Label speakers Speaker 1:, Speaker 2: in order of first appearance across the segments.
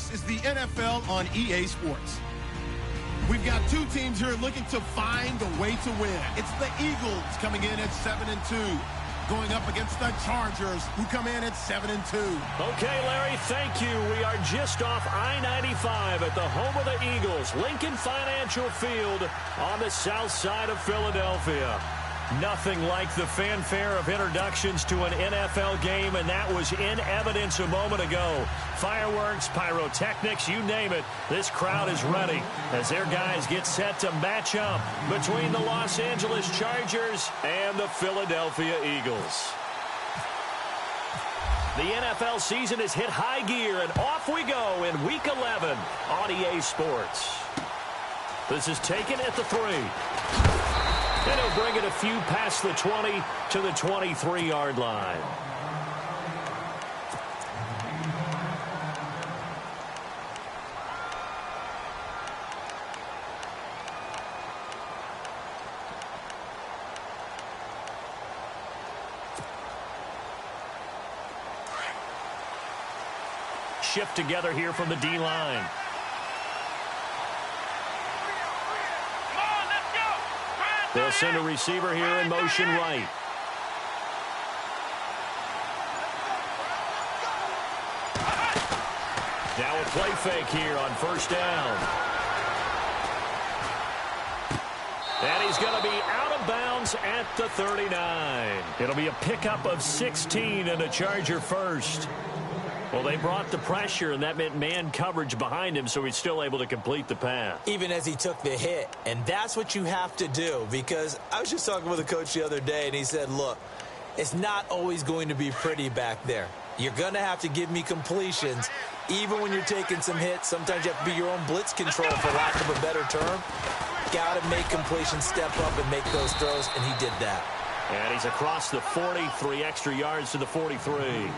Speaker 1: This is the NFL on EA Sports. We've got two teams here looking to find a way to win. It's the Eagles coming in at 7-2, going up against the Chargers, who come in at 7-2.
Speaker 2: Okay, Larry, thank you. We are just off I-95 at the home of the Eagles, Lincoln Financial Field on the south side of Philadelphia. Nothing like the fanfare of introductions to an NFL game, and that was in evidence a moment ago. Fireworks, pyrotechnics, you name it. This crowd is ready as their guys get set to match up between the Los Angeles Chargers and the Philadelphia Eagles. The NFL season has hit high gear, and off we go in Week 11 on EA Sports. This is taken at the 3. And he'll bring it a few past the 20 to the 23-yard line. Shift together here from the D-line. They'll send a receiver here in motion right. Now a play fake here on first down. And he's going to be out of bounds at the 39. It'll be a pickup of 16 and a Charger first. Well, they brought the pressure, and that meant man coverage behind him, so he's still able to complete the pass.
Speaker 3: Even as he took the hit, and that's what you have to do, because I was just talking with a coach the other day, and he said, look, it's not always going to be pretty back there. You're going to have to give me completions, even when you're taking some hits. Sometimes you have to be your own blitz control, for lack of a better term. Got to make completions, step up, and make those throws, and he did that.
Speaker 2: And he's across the 40, 3 extra yards to the 43.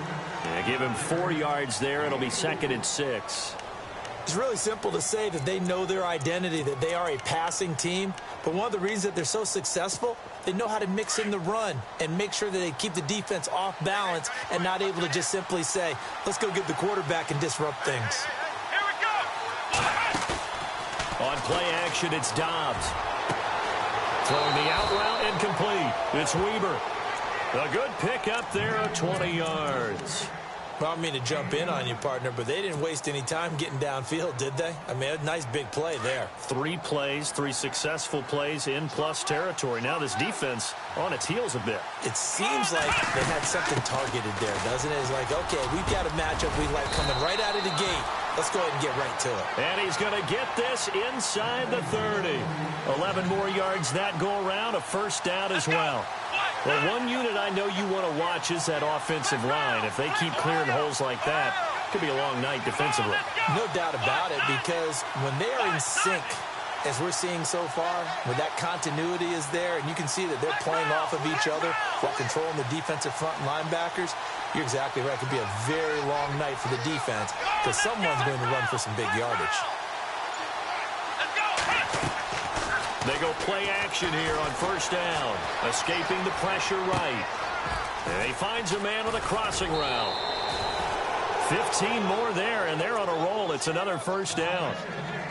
Speaker 2: And give him 4 yards there. It'll be 2nd and 6.
Speaker 3: It's really simple to say that they know their identity, that they are a passing team. But one of the reasons that they're so successful, they know how to mix in the run and make sure that they keep the defense off balance and not able to just simply say, let's go get the quarterback and disrupt things.
Speaker 4: Here we go!
Speaker 2: On play action, it's Dobbs. Throwing the out route incomplete. It's Weber. A good pick up there at 20 yards.
Speaker 3: Well, I don't mean to jump in on you, partner, but they didn't waste any time getting downfield, did they? I mean, a nice big play there.
Speaker 2: 3 plays, 3 successful plays in plus territory. Now this defense on its heels a bit.
Speaker 3: It seems like they had something targeted there, doesn't it? It's like, okay, we've got a matchup we like coming right out of the gate. Let's go ahead and get right to it.
Speaker 2: And he's going to get this inside the 30. 11 more yards that go around, a first down as well. Well, one unit I know you want to watch is that offensive line. If they keep clearing holes like that, it could be a long night defensively.
Speaker 3: No doubt about it, because when they are in sync, as we're seeing so far, when that continuity is there, and you can see that they're playing off of each other while controlling the defensive front linebackers, you're exactly right. It could be a very long night for the defense because someone's going to run for some big yardage.
Speaker 2: They go play action here on first down. Escaping the pressure right. And he finds a man with a crossing route. 15 more there, and they're on a roll. It's another first down.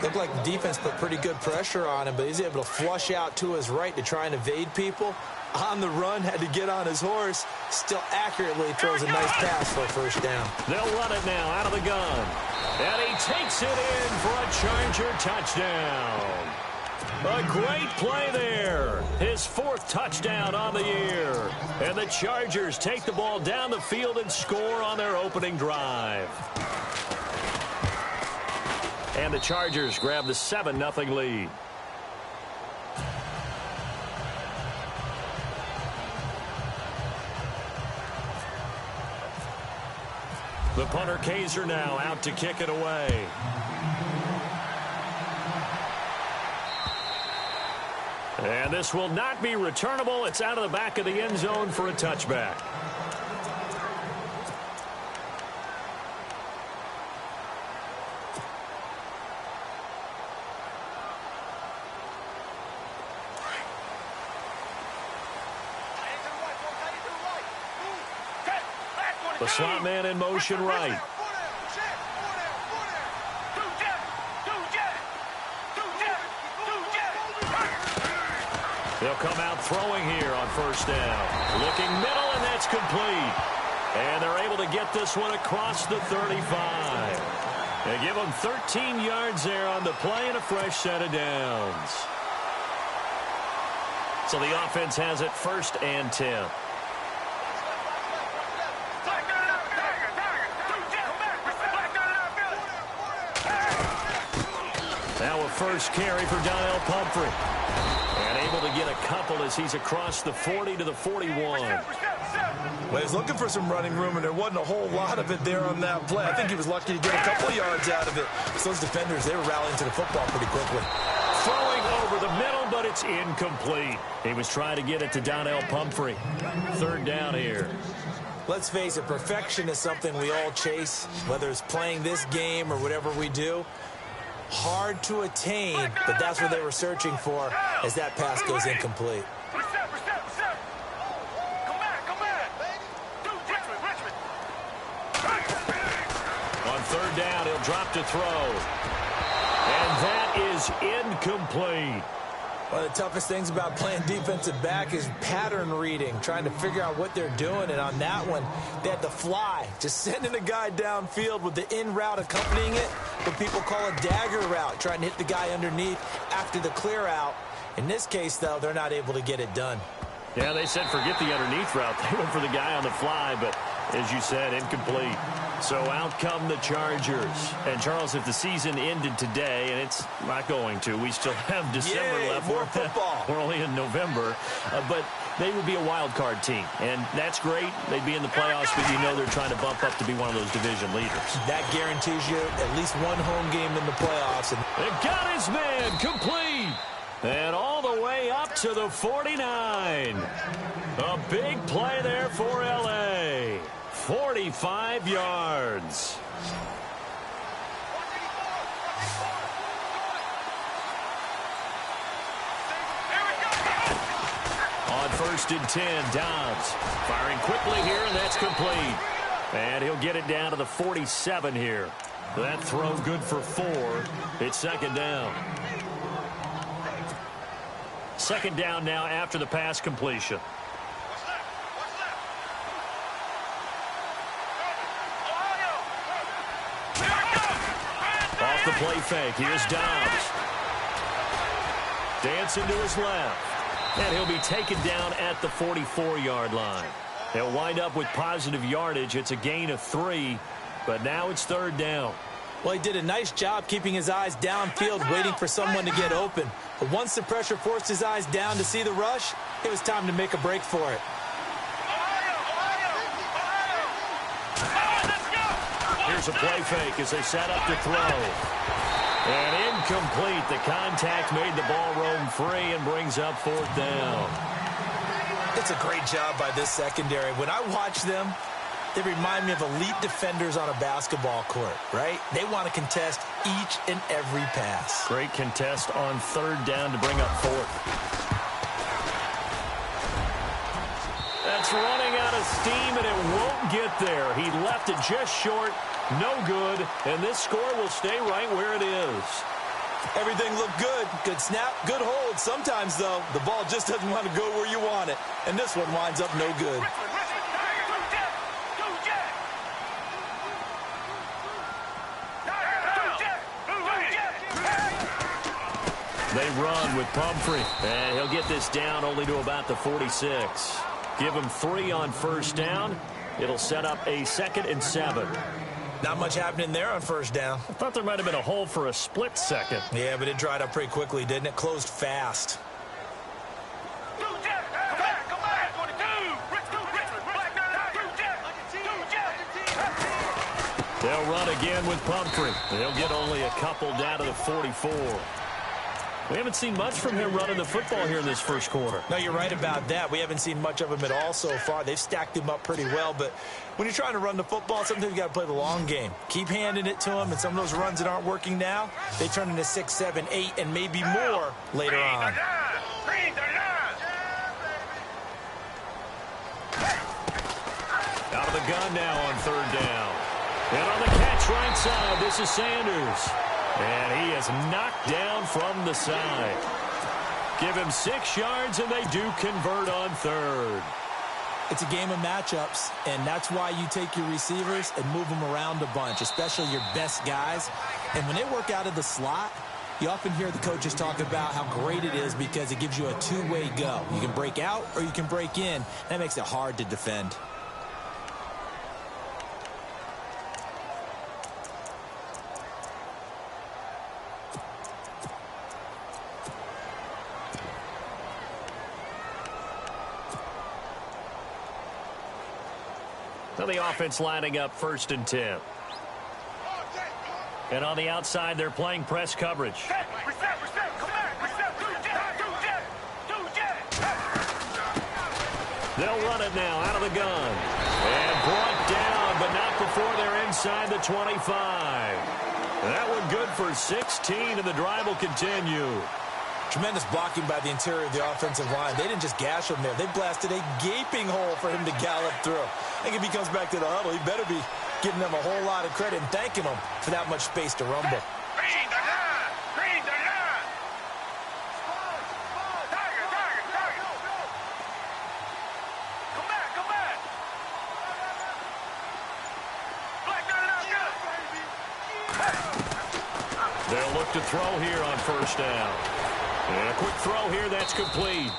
Speaker 3: Looked like the defense put pretty good pressure on him, but he's able to flush out to his right to try and evade people. On the run, had to get on his horse. Still accurately throws a nice pass for a first down.
Speaker 2: They'll run it now out of the gun. And he takes it in for a Charger touchdown. A great play there. His 4th touchdown on the year. And the Chargers take the ball down the field and score on their opening drive. And the Chargers grab the 7-0 lead. The punter Kaiser now out to kick it away. And this will not be returnable. It's out of the back of the end zone for a touchback. The slot man in motion right. They'll come out throwing here on first down. Looking middle, and that's complete. And they're able to get this one across the 35. They give them 13 yards there on the play and a fresh set of downs. So the offense has it 1st and 10. Now a first carry for Donnell Pumphrey. And able to get a couple as he's across the 40 to the 41.
Speaker 3: Well, he's looking for some running room, and there wasn't a whole lot of it there on that play. I think he was lucky to get a couple of yards out of it. So those defenders, they were rallying to the football pretty quickly.
Speaker 2: Throwing over the middle, but it's incomplete. He was trying to get it to Donnell Pumphrey. 3rd down here.
Speaker 3: Let's face it, perfection is something we all chase, whether it's playing this game or whatever we do. Hard to attain, but that's what they were searching for as that pass goes incomplete.
Speaker 2: On 3rd down, he'll drop to throw. And that is incomplete.
Speaker 3: One of the toughest things about playing defensive back is pattern reading, trying to figure out what they're doing. And on that one, they had to fly, just sending a guy downfield with the in route accompanying it, what people call a dagger route, trying to hit the guy underneath after the clear out. In this case, though, they're not able to get it done.
Speaker 2: Yeah, they said forget the underneath route. They went for the guy on the fly, but as you said, incomplete. So out come the Chargers. And, Charles, if the season ended today, and it's not going to, we still have December left.
Speaker 3: More football.
Speaker 2: We're only in November. But they would be a wild card team. And that's great. They'd be in the playoffs, but you know they're trying to bump up to be one of those division leaders. That
Speaker 3: guarantees you at least one home game in the playoffs.
Speaker 2: They've got his man complete. And all the way up to the 49. A big play there for L.A. 45 yards. On 1st and 10, Dobbs firing quickly here, and that's complete. And he'll get it down to the 47 here. That throw good for 4. It's 2nd down. 2nd down now after the pass completion. Off the play fake. Here's Dobbs. Dancing to his left. And he'll be taken down at the 44-yard line. He'll wind up with positive yardage. It's a gain of 3, but now it's 3rd down.
Speaker 3: Well, he did a nice job keeping his eyes downfield, waiting for someone to get open. But once the pressure forced his eyes down to see the rush, it was time to make a break for it.
Speaker 2: Here's a play fake as they set up to throw. And incomplete. The contact made the ball roam free and brings up 4th down.
Speaker 3: It's a great job by this secondary. When I watch them, they remind me of elite defenders on a basketball court, right? They want to contest each and every pass.
Speaker 2: Great contest on 3rd down to bring up 4th. That's running out of steam, and it won't get there. He left it just short. No good, and this score will stay right where it is.
Speaker 3: Everything looked good. Good snap, good hold. Sometimes, though, the ball just doesn't want to go where you want it. And this one winds up no good.
Speaker 2: They run with Pumphrey, and he'll get this down only to about the 46. Give him 3 on 1st down. It'll set up a 2nd and 7.
Speaker 3: Not much happening there on 1st down.
Speaker 2: I thought there might have been a hole for a split second.
Speaker 3: Yeah, but it dried up pretty quickly, didn't it? Closed fast.
Speaker 2: They'll run again with Pumphrey. They'll get only a couple down to the 44. We haven't seen much from him running the football here in this first quarter.
Speaker 3: No, you're right about that. We haven't seen much of him at all so far. They've stacked him up pretty well, but when you're trying to run the football, sometimes you got to play the long game. Keep handing it to him, and some of those runs that aren't working now, they turn into 6, 7, 8, and maybe more later on.
Speaker 2: Out of the gun now on 3rd down. And on the catch right side, this is Sanders. And he is knocked down from the side. Give him 6 yards, and they do convert on third.
Speaker 3: It's a game of matchups, and that's why you take your receivers and move them around a bunch, especially your best guys. And when they work out of the slot, you often hear the coaches talk about how great it is because it gives you a two-way go. You can break out or you can break in. That makes it hard to defend.
Speaker 2: So the offense lining up 1st and 10. And on the outside, they're playing press coverage. They'll run it now out of the gun. And brought down, but not before they're inside the 25. That one good for 16, and the drive will continue.
Speaker 3: Tremendous blocking by the interior of the offensive line. They didn't just gash him there. They blasted a gaping hole for him to gallop through. I think if he comes back to the huddle, he better be giving them a whole lot of credit and thanking them for that much space to rumble.
Speaker 2: They'll look to throw here on 1st down. And a quick throw here, that's complete.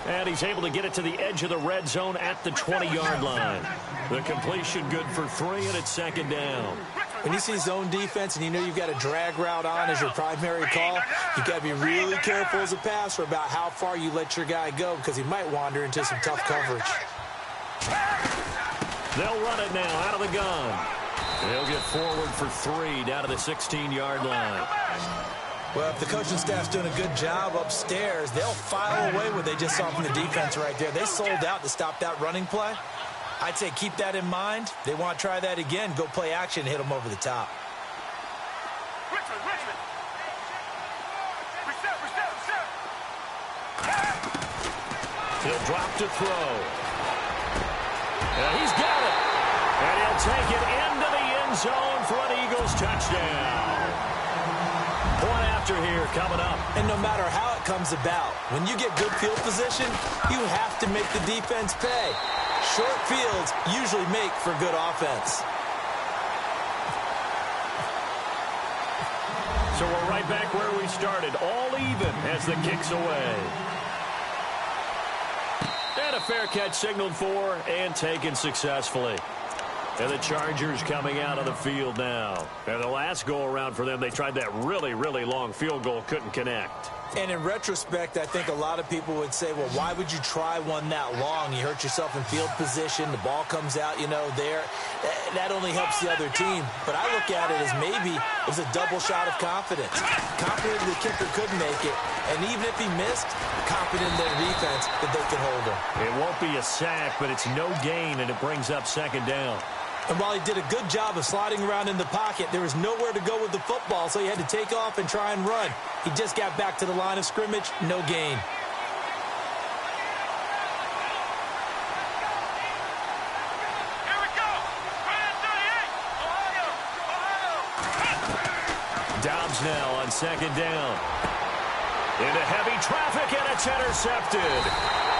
Speaker 2: And he's able to get it to the edge of the red zone at the 20-yard line. The completion good for 3, and it's 2nd down.
Speaker 3: When you see zone defense and you know you've got a drag route on as your primary call, you've got to be really careful as a passer about how far you let your guy go because he might wander into some tough coverage.
Speaker 2: They'll run it now out of the gun. They'll get forward for 3 down to the 16-yard line.
Speaker 3: Well, if the coaching staff's doing a good job upstairs, they'll file away what they just saw from the defense right there. They sold out to stop that running play. I'd say keep that in mind. They want to try that again. Go play action, hit them over the top.
Speaker 2: He'll drop to throw. And he's got it. And he'll take it into the end zone for an Eagles touchdown. Point after here coming up.
Speaker 3: And no matter how it comes about, when you get good field position, you have to make the defense pay. Short fields usually make for good offense.
Speaker 2: So we're right back where we started, all even as the kick's away. And a fair catch signaled for and taken successfully. And the Chargers coming out of the field now. And the last go-around for them, they tried that really, really long field goal, couldn't connect.
Speaker 3: And in retrospect, I think a lot of people would say, well, why would you try one that long? You hurt yourself in field position. The ball comes out, there. That only helps the other team. But I look at it as maybe it was a double shot of confidence. Confident the kicker could make it. And even if he missed, confident in their defense that they could hold him.
Speaker 2: It won't be a sack, but it's no gain, and it brings up 2nd down.
Speaker 3: And while he did a good job of sliding around in the pocket, there was nowhere to go with the football, so he had to take off and try and run. He just got back to the line of scrimmage, no gain.
Speaker 4: Here we go.
Speaker 2: Dobbs now on 2nd down. Into heavy traffic, and it's intercepted.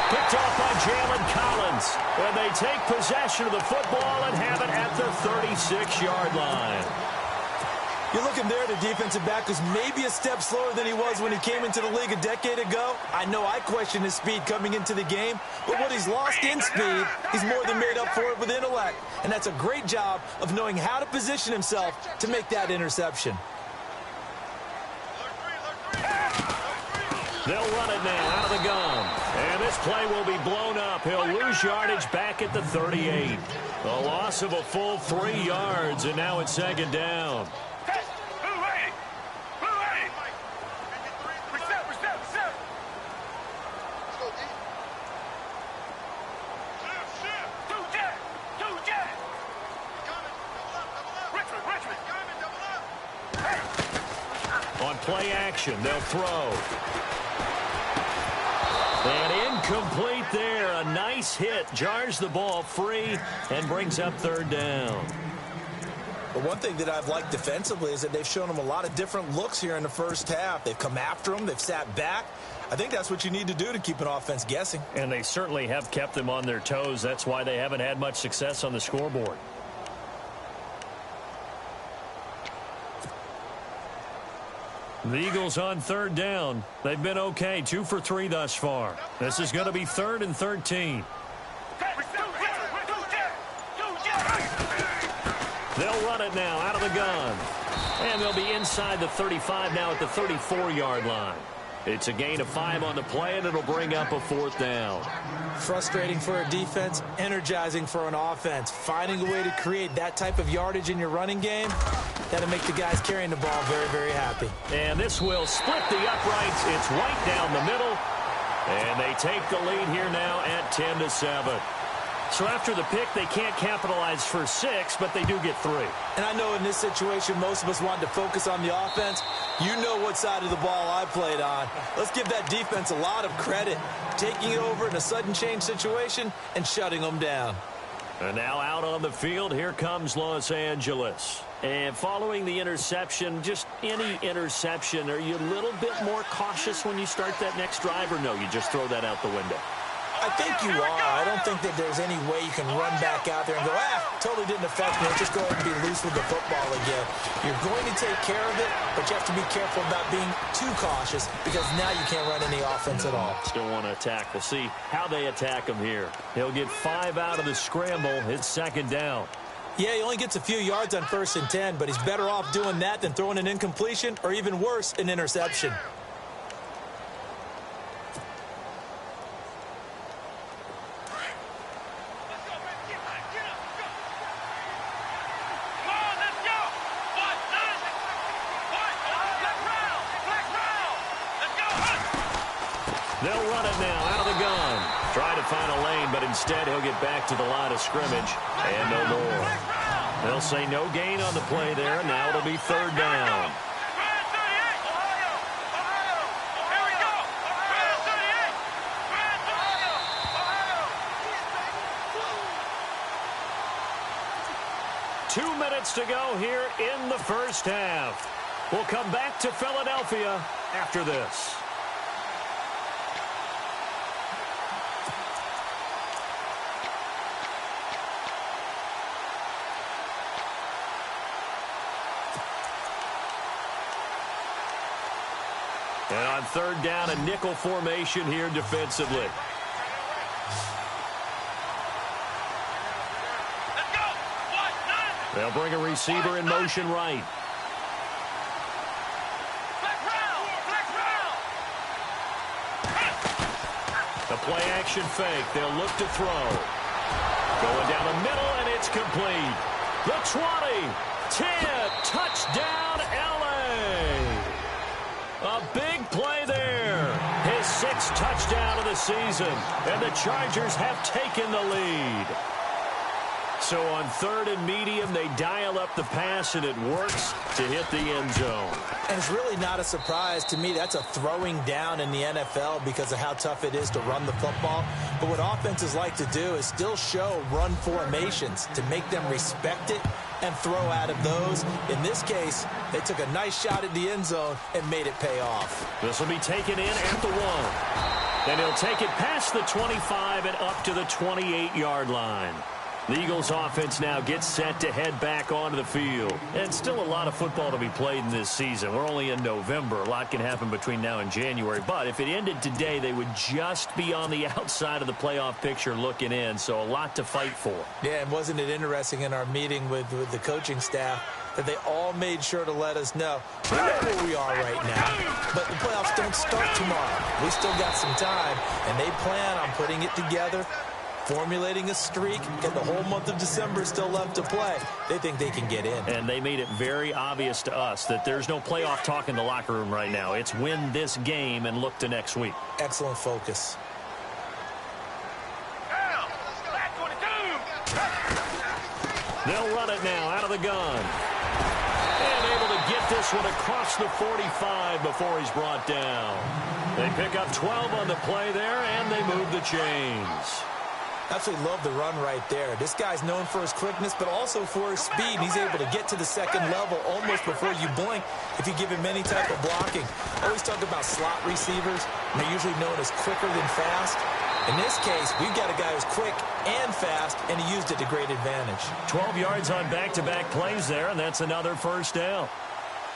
Speaker 2: Picked off by Jalen Collins. And they take possession of the football and have it at the 36-yard line.
Speaker 3: You're looking there at a defensive back who's maybe a step slower than he was when he came into the league a decade ago. I know I questioned his speed coming into the game, but what he's lost in speed, he's more than made up for it with intellect. And that's a great job of knowing how to position himself to make that interception.
Speaker 2: They'll run it now out of the gun. And this play will be blown up. He'll lose yardage back at the 38. A loss of a full 3 yards, and now it's 2nd down. On play action, they'll throw. And incomplete there. A nice hit. Jars the ball free and brings up 3rd down.
Speaker 3: But one thing that I've liked defensively is that they've shown them a lot of different looks here in the first half. They've come after them. They've sat back. I think that's what you need to do to keep an offense guessing.
Speaker 2: And they certainly have kept them on their toes. That's why they haven't had much success on the scoreboard. The Eagles on third down. They've been okay, 2 for 3 thus far. This is going to be 3rd and 13. They'll run it now out of the gun. And they'll be inside the 35 now at the 34-yard line. It's a gain of 5 on the play, and it'll bring up a 4th down.
Speaker 3: Frustrating for a defense, energizing for an offense. Finding a way to create that type of yardage in your running game, that'll make the guys carrying the ball very, very happy.
Speaker 2: And this will split the uprights. It's right down the middle. And they take the lead here now at 10-7. So after the pick, they can't capitalize for 6, but they do get 3.
Speaker 3: And I know in this situation, most of us wanted to focus on the offense. You know what side of the ball I played on. Let's give that defense a lot of credit. Taking it over in a sudden change situation and shutting them down.
Speaker 2: And now out on the field, here comes Los Angeles. And following the interception, just any interception, are you a little bit more cautious when you start that next drive, or no, you just throw that out the window?
Speaker 3: I think you are. I don't think that there's any way you can run back out there and go, totally didn't affect me. Just go ahead and be loose with the football again. You're going to take care of it, but you have to be careful about being too cautious because now you can't run any offense at all.
Speaker 2: Still want to attack. We'll see how they attack him here. He'll get 5 out of the scramble. It's 2nd down.
Speaker 3: Yeah, he only gets a few yards on 1st and 10, but he's better off doing that than throwing an incompletion or even worse, an interception.
Speaker 2: They'll run it now out of the gun. Try to find a lane, but instead he'll get back to the line of scrimmage and no more. They'll say no gain on the play there, and now it'll be 3rd down. 2 minutes to go here in the first half. We'll come back to Philadelphia after this. And on 3rd down, a nickel formation here defensively. They'll bring a receiver in motion right. The play action fake. They'll look to throw. Going down the middle, and it's complete. The 20, 10, touchdown, LA. A big play there. His 6th touchdown of the season, and the Chargers have taken the lead. So on 3rd and medium, they dial up the pass, and it works to hit the end zone.
Speaker 3: And it's really not a surprise to me. That's a throwing down in the NFL because of how tough it is to run the football. But what offenses like to do is still show run formations to make them respect it and throw out of those. In this case, they took a nice shot at the end zone and made it pay off.
Speaker 2: This will be taken in at the 1. Then he'll take it past the 25 and up to the 28-yard line. The Eagles offense now gets set to head back onto the field. And still a lot of football to be played in this season. We're only in November. A lot can happen between now and January. But if it ended today, they would just be on the outside of the playoff picture looking in. So a lot to fight for.
Speaker 3: Yeah, and wasn't it interesting in our meeting with the coaching staff that they all made sure to let us know where we are right now. But the playoffs don't start tomorrow. We still got some time, and they plan on putting it together, formulating a streak, and the whole month of December is still left to play. They think they can get in.
Speaker 2: And they made it very obvious to us that there's no playoff talk in the locker room right now. It's win this game and look to next week.
Speaker 3: Excellent focus.
Speaker 2: They'll run it now out of the gun. And able to get this one across the 45 before he's brought down. They pick up 12 on the play there, and they move the chains.
Speaker 3: Absolutely love the run right there. This guy's known for his quickness, but also for his speed. And he's able to get to the second level almost before you blink if you give him any type of blocking. Always talk about slot receivers. And they're usually known as quicker than fast. In this case, we've got a guy who's quick and fast, and he used it to great advantage.
Speaker 2: 12 yards on back-to-back plays there, and that's another first down.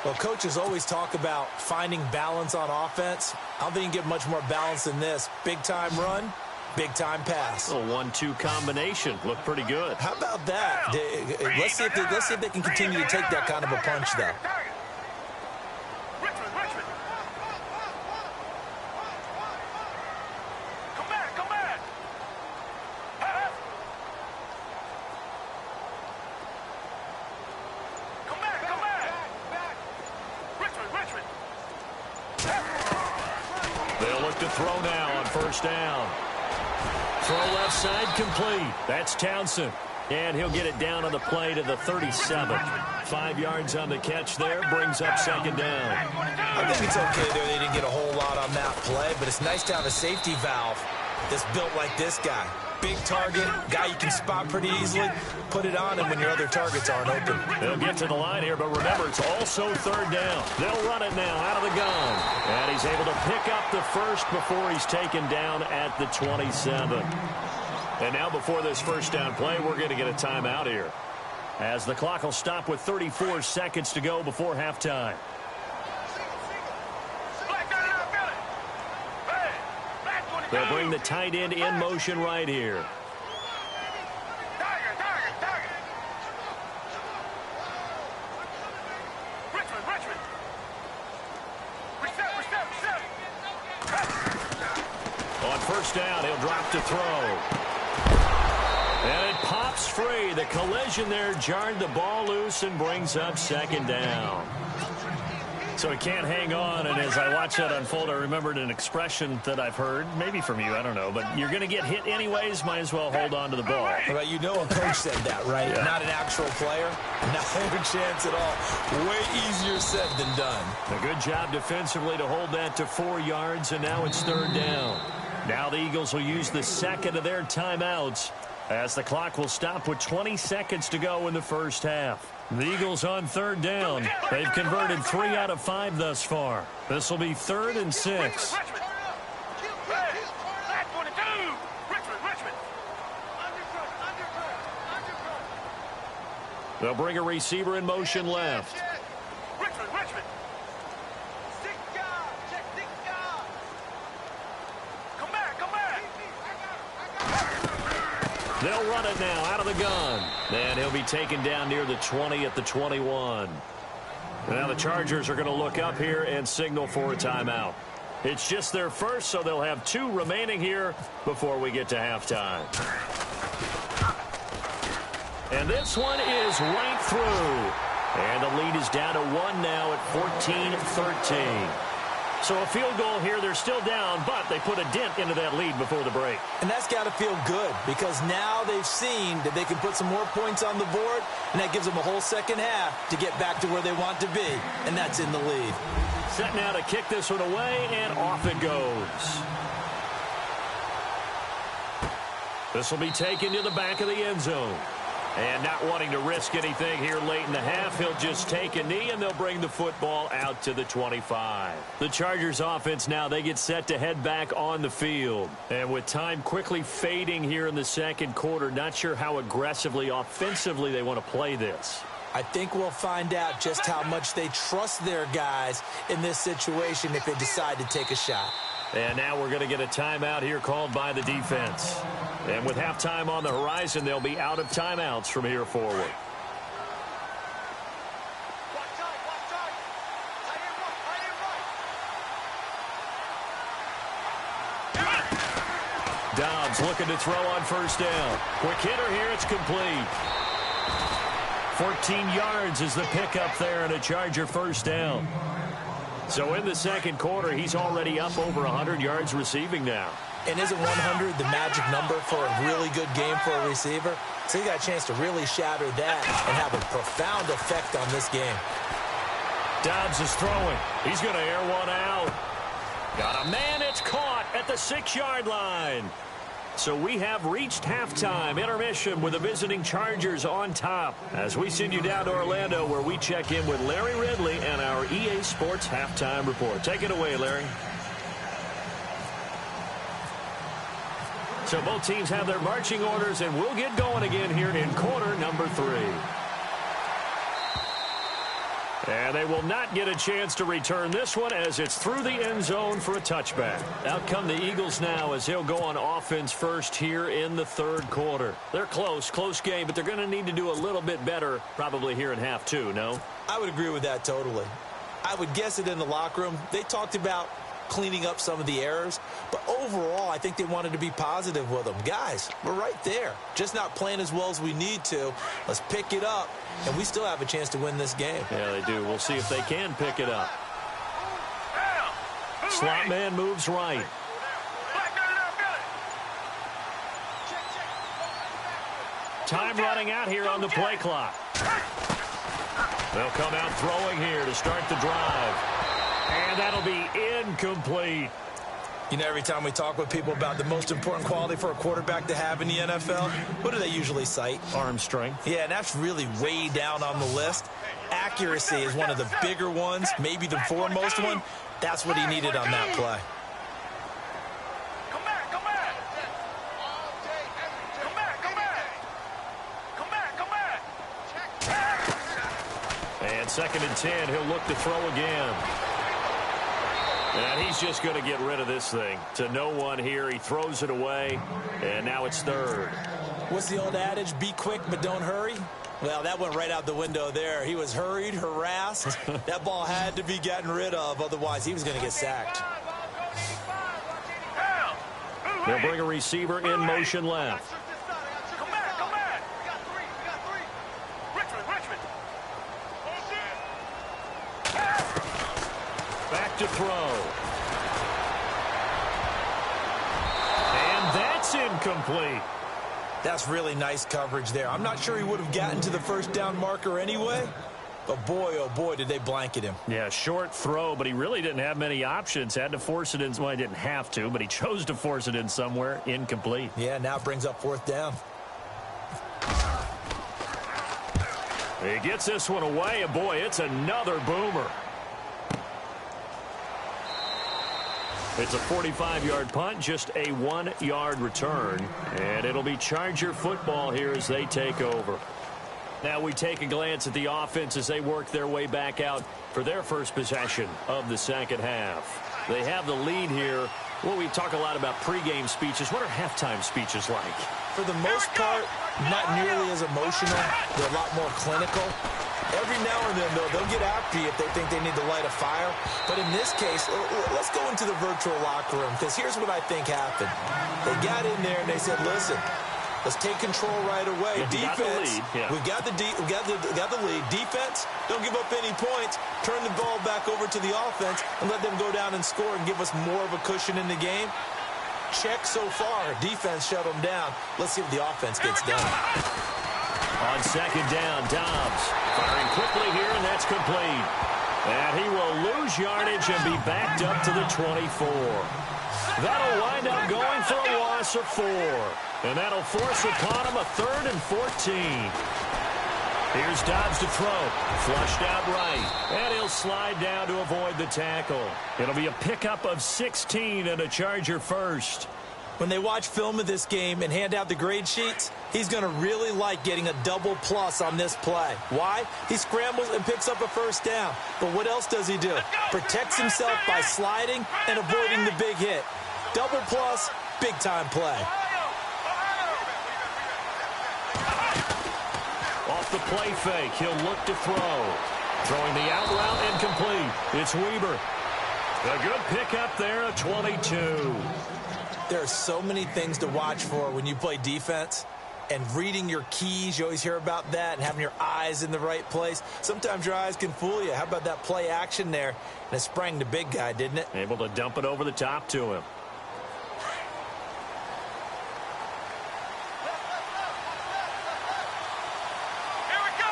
Speaker 3: Well, coaches always talk about finding balance on offense. I don't think you can get much more balance than this. Big-time run, big-time pass.
Speaker 2: A 1-2 combination. Looked pretty good.
Speaker 3: How about that? Let's see if they can continue to take that kind of a punch, though.
Speaker 2: To throw now on first down. Throw left side complete. That's Townsend. And he'll get it down on the play to the 37. 5 yards on the catch there. Brings up second down.
Speaker 3: I think it's okay there. They didn't get a whole lot on that play, but it's nice to have a safety valve that's built like this guy. Big target, guy you can spot pretty easily. Put it on him when your other targets aren't open.
Speaker 2: They'll get to the line here, but remember, it's also third down. They'll run it now out of the gun. And he's able to pick up the first before he's taken down at the 27. And now before this first down play, we're going to get a timeout here, as the clock will stop with 34 seconds to go before halftime. They'll bring the tight end in motion right here. On first down, he'll drop to throw. And it pops free. The collision there jarred the ball loose and brings up second down. So he can't hang on, and as I watch that unfold, I remembered an expression that I've heard, maybe from you, I don't know, but you're going to get hit anyways, might as well hold on to the ball.
Speaker 3: Well, you know a coach said that, right? Yeah. Not an actual player. Not a chance at all. Way easier said than done.
Speaker 2: A good job defensively to hold that to 4 yards, and now it's third down. Now the Eagles will use the second of their timeouts, as the clock will stop with 20 seconds to go in the first half. The Eagles on third down. They've converted 3 out of 5 thus far. This will be 3rd and 6. They'll bring a receiver in motion left. They'll run it now out of the gun. And he'll be taken down near the 20 at the 21. Now the Chargers are going to look up here and signal for a timeout. It's just their first, so they'll have 2 remaining here before we get to halftime. And this one is right through. And the lead is down to 1 now at 14-13. So a field goal here, they're still down, but they put a dent into that lead before the break.
Speaker 3: And that's got to feel good, because now they've seen that they can put some more points on the board, and that gives them a whole second half to get back to where they want to be, and that's in the lead.
Speaker 2: Set now to kick this one away, and off it goes. This will be taken to the back of the end zone. And not wanting to risk anything here late in the half, he'll just take a knee, and they'll bring the football out to the 25. The Chargers offense now, they get set to head back on the field. And with time quickly fading here in the second quarter, not sure how aggressively, offensively they want to play this.
Speaker 3: I think we'll find out just how much they trust their guys in this situation if they decide to take a shot.
Speaker 2: And now we're going to get a timeout here called by the defense. And with halftime on the horizon, they'll be out of timeouts from here forward. Dobbs looking to throw on first down. Quick hitter here, it's complete. 14 yards is the pickup there, and a Charger first down. So in the second quarter, he's already up over 100 yards receiving now.
Speaker 3: And isn't 100 the magic number for a really good game for a receiver? So he got a chance to really shatter that and have a profound effect on this game.
Speaker 2: Dobbs is throwing. He's going to air one out. Got a man. It's caught at the 6-yard line. So we have reached halftime intermission with the visiting Chargers on top. As we send you down to Orlando where we check in with Larry Ridley and our EA Sports halftime report. Take it away, Larry. So both teams have their marching orders, and we'll get going again here in quarter number 3. And they will not get a chance to return this one as it's through the end zone for a touchback. Out come the Eagles now as they'll go on offense first here in the third quarter. They're close game, but they're going to need to do a little bit better probably here in half 2, no?
Speaker 3: I would agree with that totally. I would guess it in the locker room. They talked about cleaning up some of the errors, but overall I think they wanted to be positive with them. Guys, we're right there, just not playing as well as we need to. Let's pick it up, and we still have a chance to win this game.
Speaker 2: Yeah, they do. We'll see if they can pick it up. Slot man moves right. Time running out here on the play clock. They'll come out throwing here to start the drive. And that'll be incomplete.
Speaker 3: You know, every time we talk with people about the most important quality for a quarterback to have in the NFL, what do they usually cite?
Speaker 2: Arm strength.
Speaker 3: Yeah, and that's really way down on the list. Accuracy is one of the bigger ones, maybe the foremost one. That's what he needed on that play.
Speaker 2: And 2nd and 10, he'll look to throw again. And he's just going to get rid of this thing. To no one here. He throws it away. And now it's 3rd.
Speaker 3: What's the old adage? Be quick, but don't hurry. Well, that went right out the window there. He was hurried, harassed. That ball had to be gotten rid of. Otherwise, he was going to get sacked.
Speaker 2: They'll bring a receiver in motion left. Back to throw. And that's incomplete.
Speaker 3: That's really nice coverage there. I'm not sure he would have gotten to the first down marker anyway, but boy, oh boy, did they blanket him.
Speaker 2: Yeah, short throw, but he really didn't have many options. Had to force it in. Well, he didn't have to, but he chose to force it in somewhere. Incomplete.
Speaker 3: Yeah, now it brings up 4th down.
Speaker 2: He gets this one away, and boy, it's another boomer. It's a 45-yard punt, just a 1-yard return. And it'll be Charger football here as they take over. Now we take a glance at the offense as they work their way back out for their first possession of the second half. They have the lead here. Well, we talk a lot about pregame speeches. What are halftime speeches like?
Speaker 3: For the most part, not nearly as emotional. They're a lot more clinical. Every now and then, though, they'll get after you if they think they need to light a fire. But in this case, let's go into the virtual locker room, because here's what I think happened. They got in there and they said, listen, let's take control right away. Defense, we've got the lead. Defense, don't give up any points. Turn the ball back over to the offense and let them go down and score and give us more of a cushion in the game. Check so far. Defense shut them down. Let's see what the offense gets done.
Speaker 2: On 2nd down, Dobbs firing quickly here, and that's complete. And he will lose yardage and be backed up to the 24. That'll wind up going for a loss of 4. And that'll force upon him a 3rd and 14. Here's Dobbs to throw. Flushed out right. And he'll slide down to avoid the tackle. It'll be a pickup of 16 and a Charger first.
Speaker 3: When they watch film of this game and hand out the grade sheets, he's going to really like getting a double plus on this play. Why? He scrambles and picks up a first down. But what else does he do? Protects himself by sliding and avoiding the big hit. Double plus, big-time play.
Speaker 2: Off the play fake, he'll look to throw. Throwing the out route incomplete. It's Weber. A good pickup there at 22.
Speaker 3: There are so many things to watch for when you play defense. And reading your keys, you always hear about that, and having your eyes in the right place. Sometimes your eyes can fool you. How about that play action there? And it sprang the big guy, didn't it?
Speaker 2: Able to dump it over the top to him.
Speaker 4: Here we go.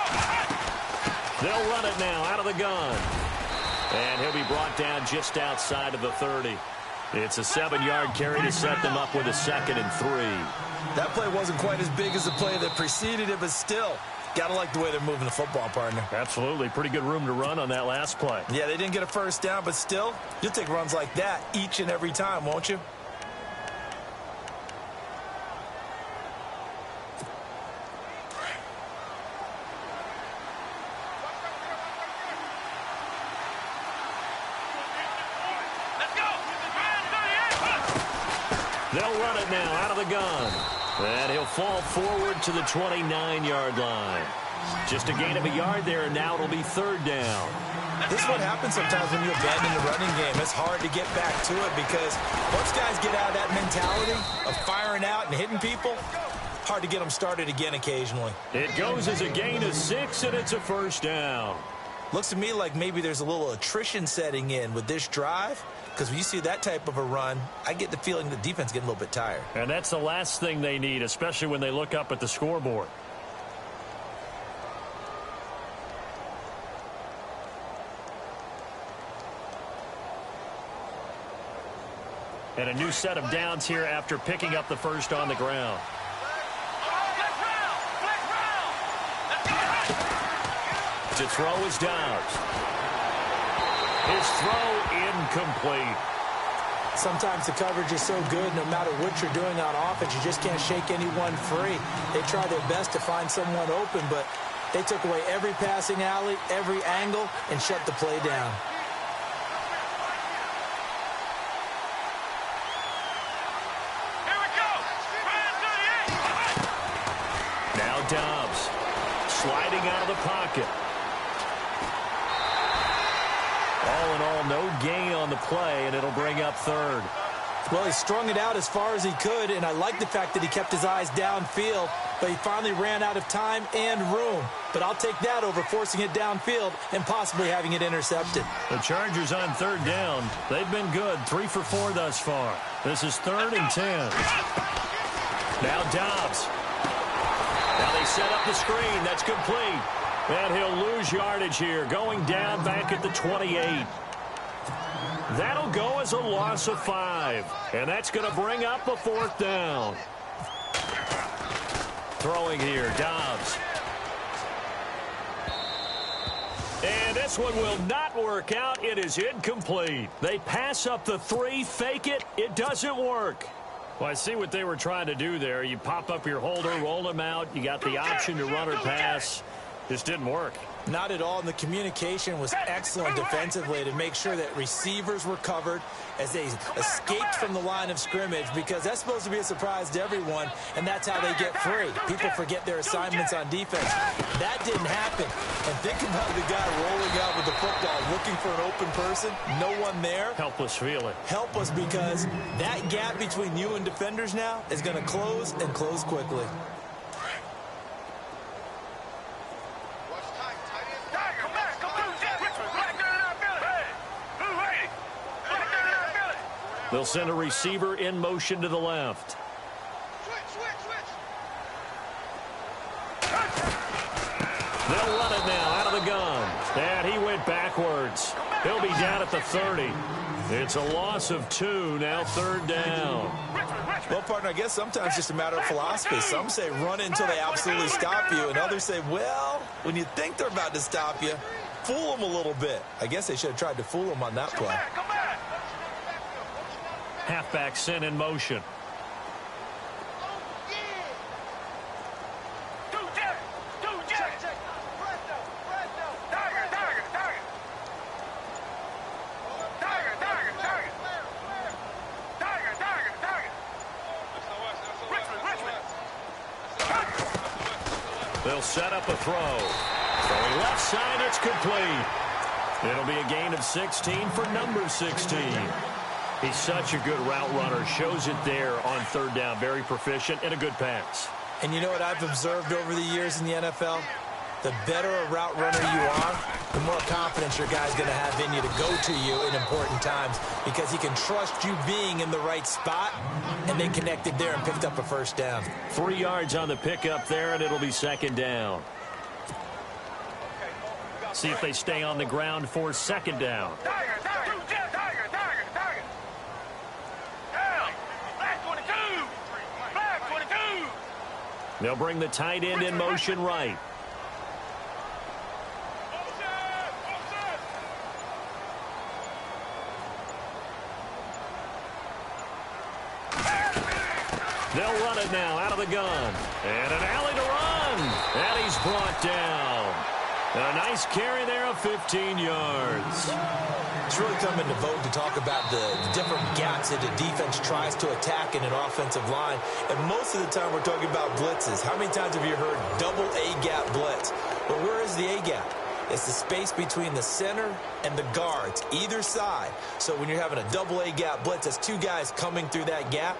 Speaker 2: They'll run it now out of the gun. And he'll be brought down just outside of the 30. It's a 7-yard carry to set them up with a 2nd and 3.
Speaker 3: That play wasn't quite as big as the play that preceded it, but still, got to like the way they're moving the football, partner.
Speaker 2: Absolutely. Pretty good room to run on that last play.
Speaker 3: Yeah, they didn't get a first down, but still, you'll take runs like that each and every time, won't you?
Speaker 2: They'll run it now out of the gun. And he'll fall forward to the 29-yard line. Just a gain of a yard there, and now it'll be 3rd down.
Speaker 3: This is what happens sometimes when you abandon the running game. It's hard to get back to it because once guys get out of that mentality of firing out and hitting people, hard to get them started again occasionally.
Speaker 2: It goes as a gain of 6, and it's a 1st down.
Speaker 3: Looks to me like maybe there's a little attrition setting in with this drive, because when you see that type of a run, I get the feeling the defense getting a little bit tired.
Speaker 2: And that's the last thing they need, especially when they look up at the scoreboard. And a new set of downs here after picking up the first on the ground. To throw is Dobbs. His throw incomplete.
Speaker 3: Sometimes the coverage is so good, no matter what you're doing on offense, you just can't shake anyone free. They try their best to find someone open, but they took away every passing alley, every angle, and shut the play down.
Speaker 4: Here we go.
Speaker 2: Now Dobbs sliding out of the pocket. All in all, no gain on the play, and it'll bring up 3rd.
Speaker 3: Well, he strung it out as far as he could, and I like the fact that he kept his eyes downfield, but he finally ran out of time and room. But I'll take that over forcing it downfield and possibly having it intercepted.
Speaker 2: The Chargers on 3rd down. They've been good, 3 for 4 thus far. This is 3rd and 10. Now Dobbs. Now they set up the screen. That's complete. And he'll lose yardage here, going down back at the 28. That'll go as a loss of 5. And that's going to bring up a 4th down. Throwing here, Dobbs. And this one will not work out. It is incomplete. They pass up the 3, fake it. It doesn't work. Well, I see what they were trying to do there. You pop up your holder, roll him out. You got the option to run or pass. This didn't work.
Speaker 3: Not at all, and the communication was excellent defensively to make sure that receivers were covered as they escaped from the line of scrimmage, because that's supposed to be a surprise to everyone, and that's how they get free. People forget their assignments on defense. That didn't happen. And think about the guy rolling out with the football, looking for an open person, no one there.
Speaker 2: Helpless feeling.
Speaker 3: Helpless, because that gap between you and defenders now is going to close and close quickly.
Speaker 2: They'll send a receiver in motion to the left. They'll run it now out of the gun. And he went backwards. He'll be down at the 30. It's a loss of 2, now 3rd down.
Speaker 3: Well, partner, I guess sometimes it's just a matter of philosophy. Some say run it until they absolutely stop you, and others say, well, when you think they're about to stop you, fool them a little bit. I guess they should have tried to fool them on that play.
Speaker 2: Halfback sent in motion. They'll set up a throw. Throwing left side, it's complete. It'll be a gain of 16 for number 16. He's such a good route runner. Shows it there on 3rd down. Very proficient and a good pass.
Speaker 3: And you know what I've observed over the years in the NFL? The better a route runner you are, the more confidence your guy's going to have in you to go to you in important times, because he can trust you being in the right spot, and they connected there and picked up a 1st down.
Speaker 2: 3 yards on the pickup there, and it'll be 2nd down. See if they stay on the ground for 2nd down. They'll bring the tight end in motion right. They'll run it now out of the gun. And an alley to run. And he's brought down. And a nice carry there of 15 yards.
Speaker 3: It's really coming to vote to talk about the different gaps that the defense tries to attack in an offensive line. And most of the time we're talking about blitzes. How many times have you heard double A-gap blitz? But where is the A-gap? It's the space between the center and the guards, either side. So when you're having a double A-gap blitz, that's two guys coming through that gap.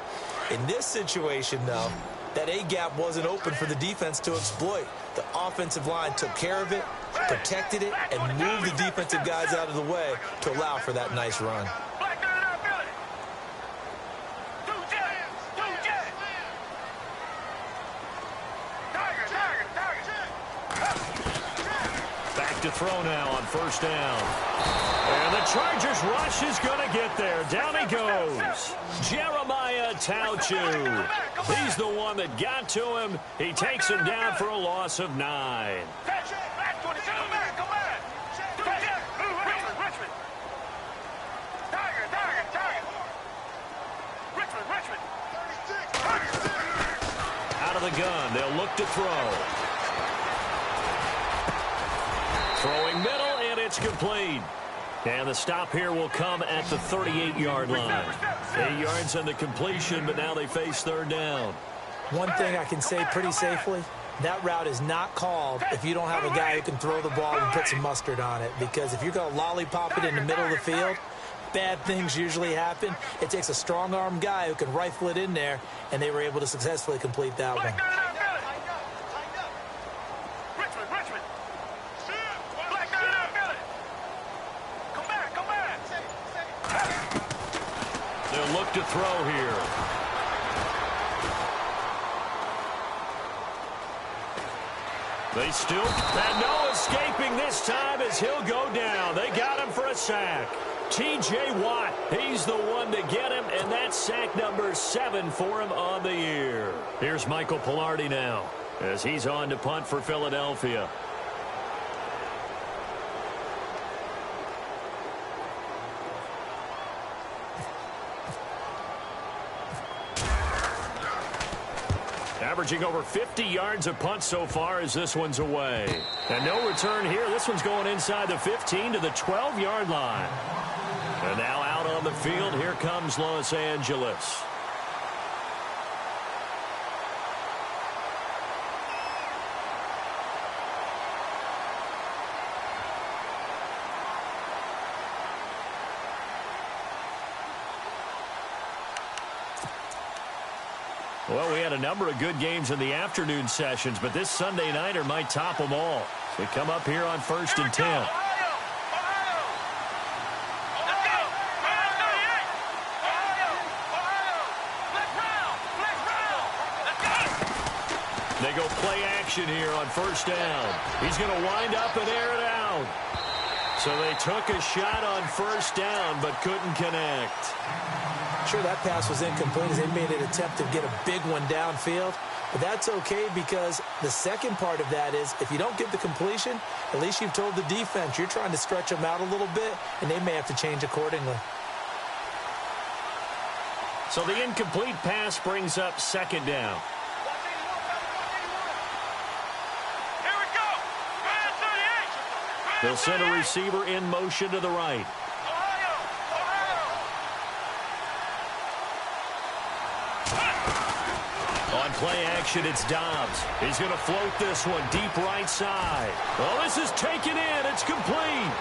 Speaker 3: In this situation, though, that A-gap wasn't open for the defense to exploit. The offensive line took care of it, protected it, and moved the defensive guys out of the way to allow for that nice run.
Speaker 2: Back to throw now on first down. And the Chargers rush is going to get there. Down he goes. Jeremiah Tauchu. He's the one that got to him. He takes him down for a loss of 9. Out of the gun. They'll look to throw. Throwing middle, and it's complete. And the stop here will come at the 38-yard line. 8 yards on the completion, but now they face third down.
Speaker 3: One thing I can say pretty safely, that route is not called if you don't have a guy who can throw the ball and put some mustard on it. Because if you're going to lollipop it in the middle of the field, bad things usually happen. It takes a strong-arm guy who can rifle it in there, and they were able to successfully complete that one.
Speaker 2: They'll look to throw here. They still had no escaping this time as he'll go down. They got him for a sack. T.J. Watt, he's the one to get him, and that's sack number 7 for him on the year. Here's Michael Pilardi now as he's on to punt for Philadelphia. Averaging over 50 yards a punt so far as this one's away. And no return here. This one's going inside the 15 to the 12-yard line. And now out on the field, here comes Los Angeles. Well, we had a number of good games in the afternoon sessions, but this Sunday nighter might top them all. So we come up here on 1st and 10. They go play action here on first down. He's going to wind up and air it out. So they took a shot on first down but couldn't connect.
Speaker 3: Sure, that pass was incomplete as they made an attempt to get a big one downfield. But that's okay because the second part of that is if you don't get the completion, at least you've told the defense you're trying to stretch them out a little bit, and they may have to change accordingly.
Speaker 2: So the incomplete pass brings up second down. They'll send a receiver in motion to the right. On play action, it's Dobbs. He's going to float this one deep right side. Oh, this is taken in. It's complete.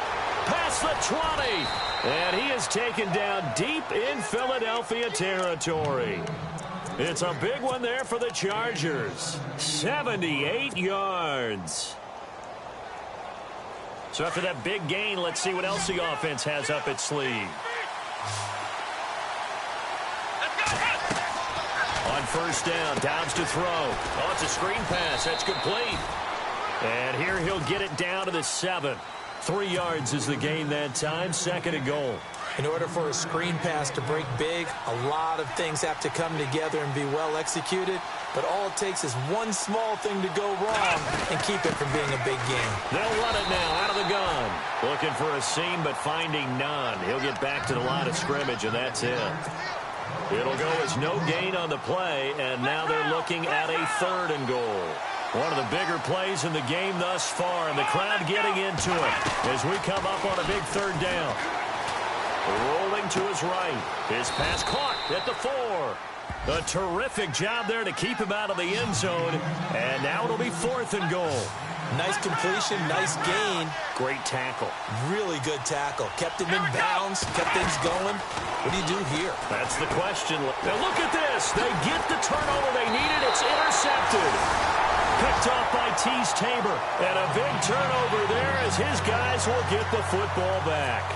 Speaker 2: Past the 20. And he is taken down deep in Philadelphia territory. It's a big one there for the Chargers. 78 yards. So after that big gain, let's see what else the offense has up its sleeve. On first down, Dobbs to throw. Oh, it's a screen pass. That's complete. And here he'll get it down to the 7. 3 yards is the gain that time. Second and goal.
Speaker 3: In order for a screen pass to break big, a lot of things have to come together and be well executed. But all it takes is one small thing to go wrong and keep it from being a big game.
Speaker 2: They'll run it now out of the gun. Looking for a seam, but finding none. He'll get back to the line of scrimmage, and that's it. It'll go as no gain on the play, and now they're looking at a 3rd and goal. One of the bigger plays in the game thus far, and the crowd getting into it as we come up on a big 3rd down. Rolling to his right. His pass caught at the 4. A terrific job there to keep him out of the end zone, and now it'll be 4th and goal.
Speaker 3: Nice completion, nice gain.
Speaker 2: Great tackle.
Speaker 3: Really good tackle. Kept him in bounds, kept things going. What do you do here?
Speaker 2: That's the question. Now look at this. They get the turnover they needed. It's intercepted. Picked off by Tease Tabor. And a big turnover there as his guys will get the football back.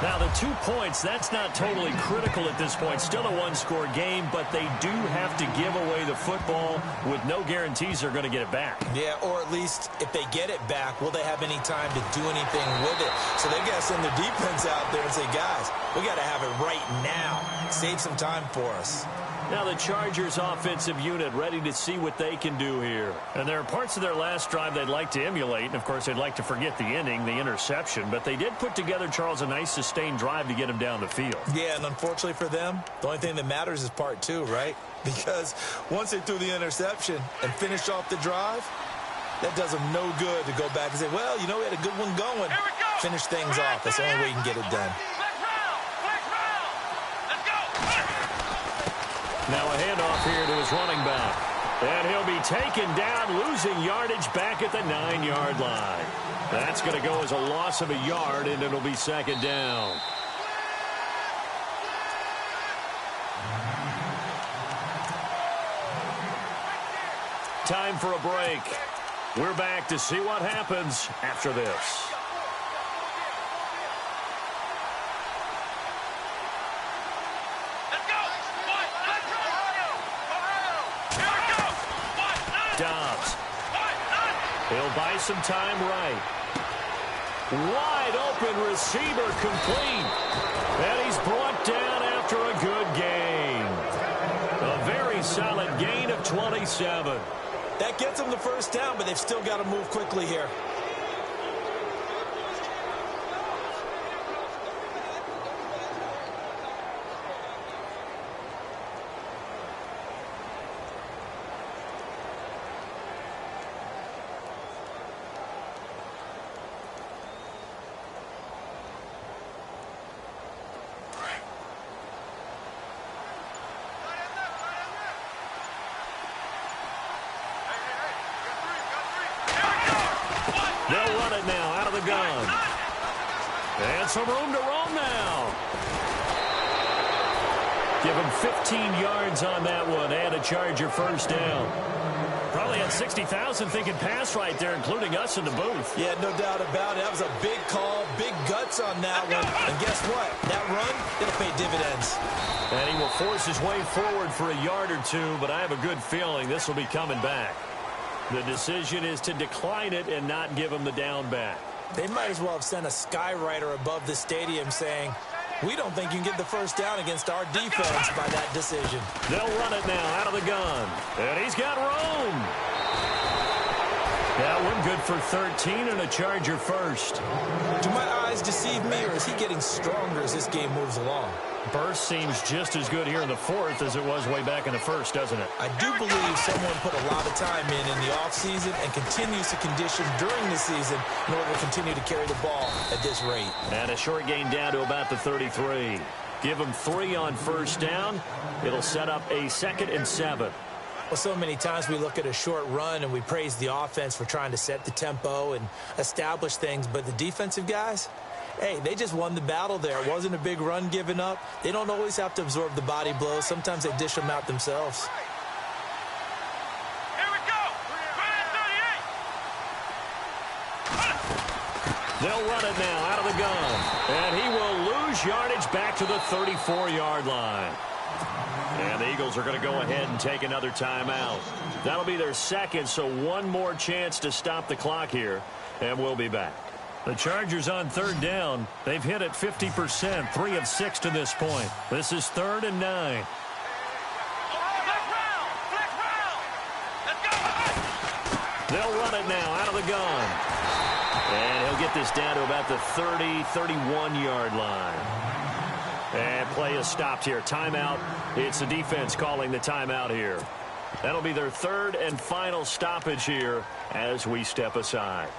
Speaker 2: Now, the 2 points, that's not totally critical at this point. Still a one-score game, but they do have to give away the football with no guarantees they're going to get it back.
Speaker 3: Yeah, or at least if they get it back, will they have any time to do anything with it? So they've got to send their defense out there and say, guys, we got to have it right now. Save some time for us.
Speaker 2: Now the Chargers offensive unit ready to see what they can do here. And there are parts of their last drive they'd like to emulate. And, of course, they'd like to forget the inning, the interception. But they did put together, Charles, a nice sustained drive to get him down the field.
Speaker 3: Yeah, and unfortunately for them, the only thing that matters is part 2, right? Because once they threw the interception and finished off the drive, that does them no good to go back and say, well, you know, we had a good one going. Finish things off. That's the only way you can get it done.
Speaker 2: Now a handoff here to his running back. And he'll be taken down, losing yardage back at the 9-yard line. That's going to go as a loss of a yard, and it'll be 2nd down. Time for a break. We're back to see what happens after this. Dobbs. He'll buy some time right. Wide open receiver complete. And he's brought down after a good gain. A very solid gain of 27.
Speaker 3: That gets them the 1st down, but they've still got to move quickly here.
Speaker 2: They'll run it now out of the gun. And some room to roam now. Give him 15 yards on that one and a Charger 1st down. Probably had 60,000 thinking pass right there, including us in the booth.
Speaker 3: Yeah, no doubt about it. That was a big call, big guts on that one. And guess what? That run, it'll pay dividends.
Speaker 2: And he will force his way forward for a yard or 2, but I have a good feeling this will be coming back. The decision is to decline it and not give him the down back.
Speaker 3: They might as well have sent a skywriter above the stadium saying, we don't think you can get the 1st down against our defense by that decision.
Speaker 2: They'll run it now out of the gun. And he's got room. That one good for 13 and a Charger 1st.
Speaker 3: Do my eyes deceive me, or is he getting stronger as this game moves along?
Speaker 2: Burst seems just as good here in the 4th as it was way back in the 1st, doesn't it?
Speaker 3: I do believe someone put a lot of time in the offseason and continues to condition during the season in order to continue to carry the ball at this rate.
Speaker 2: And a short gain down to about the 33. Give him 3 on 1st down. It'll set up a 2nd and 7.
Speaker 3: Well, so many times we look at a short run and we praise the offense for trying to set the tempo and establish things, but the defensive guys, hey, they just won the battle there. It wasn't a big run given up. They don't always have to absorb the body blows. Sometimes they dish them out themselves.
Speaker 4: Here we go.
Speaker 2: They'll run it now out of the gun. And he will lose yardage back to the 34-yard line. And the Eagles are going to go ahead and take another timeout. That'll be their 2nd, so one more chance to stop the clock here. And we'll be back. The Chargers on third down. They've hit it 50%, 3 of 6 to this point. This is 3rd and 9. They'll run it now out of the gun. And he'll get this down to about the 30, 31-yard line. And play is stopped here. Timeout. It's the defense calling the timeout here. That'll be their 3rd and final stoppage here as we step aside.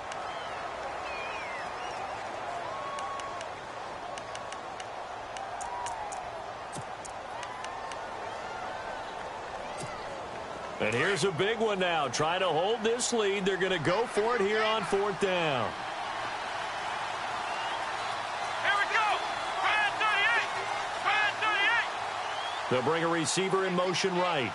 Speaker 2: And here's a big one now. Trying to hold this lead. They're going to go for it here on 4th down.
Speaker 4: Here we go. Brand 38. Brand 38.
Speaker 2: They'll bring a receiver in motion right.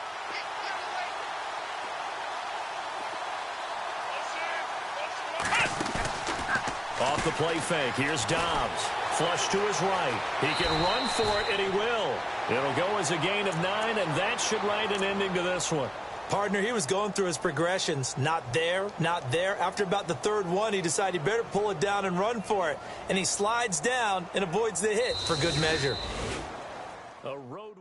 Speaker 2: Off the play fake. Here's Dobbs. Flush to his right. He can run for it, and he will. It'll go as a gain of 9, and that should write an ending to this one.
Speaker 3: Partner, he was going through his progressions. Not there, not there. After about the 3rd one, he decided he better pull it down and run for it. And he slides down and avoids the hit for good measure.
Speaker 2: A road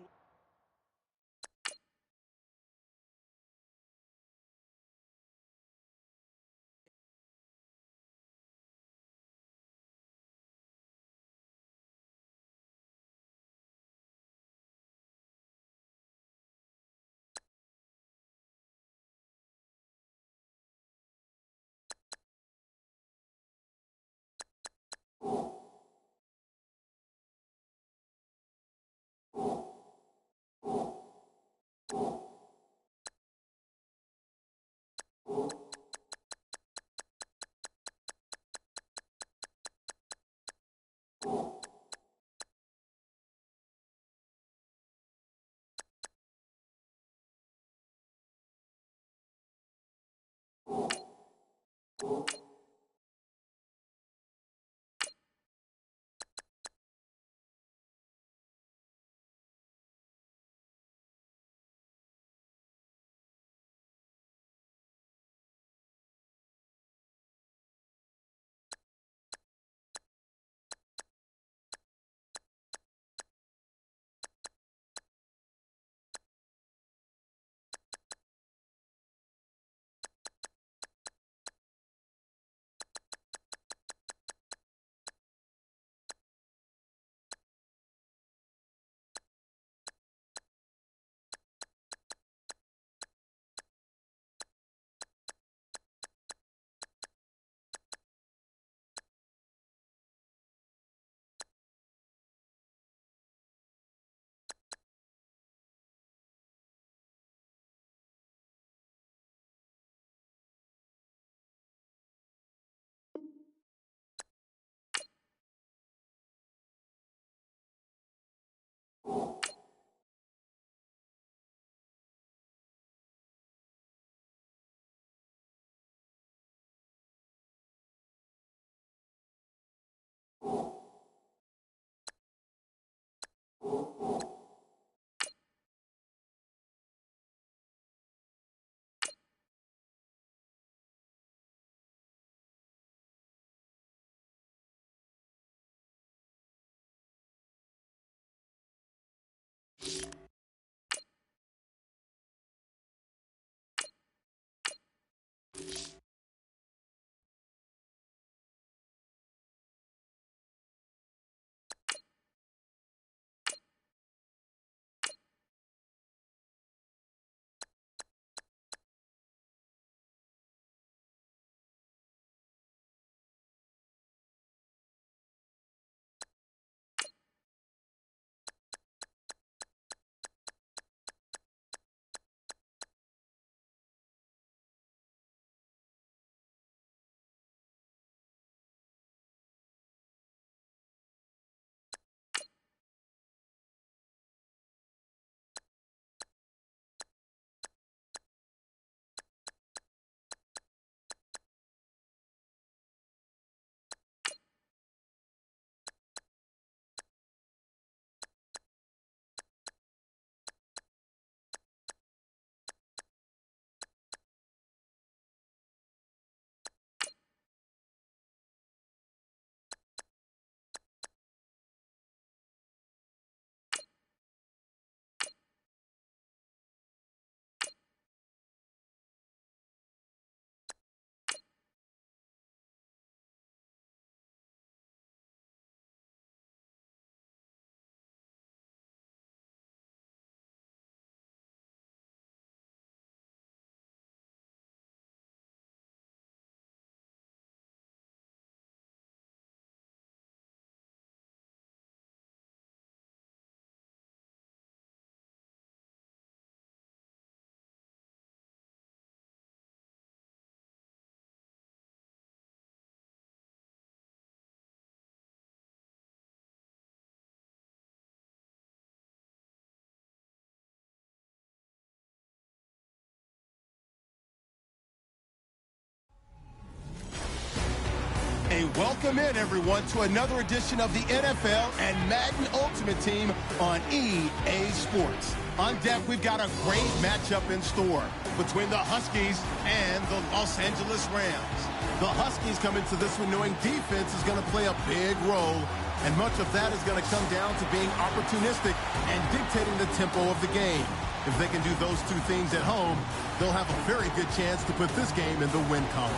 Speaker 1: Welcome in, everyone, to another edition of the NFL and Madden Ultimate Team on EA Sports. On deck, we've got a great matchup in store between the Huskies and the Los Angeles Rams. The Huskies come into this one knowing defense is going to play a big role, and much of that is going to come down to being opportunistic and dictating the tempo of the game. If they can do those two things at home, they'll have a very good chance to put this game in the win column.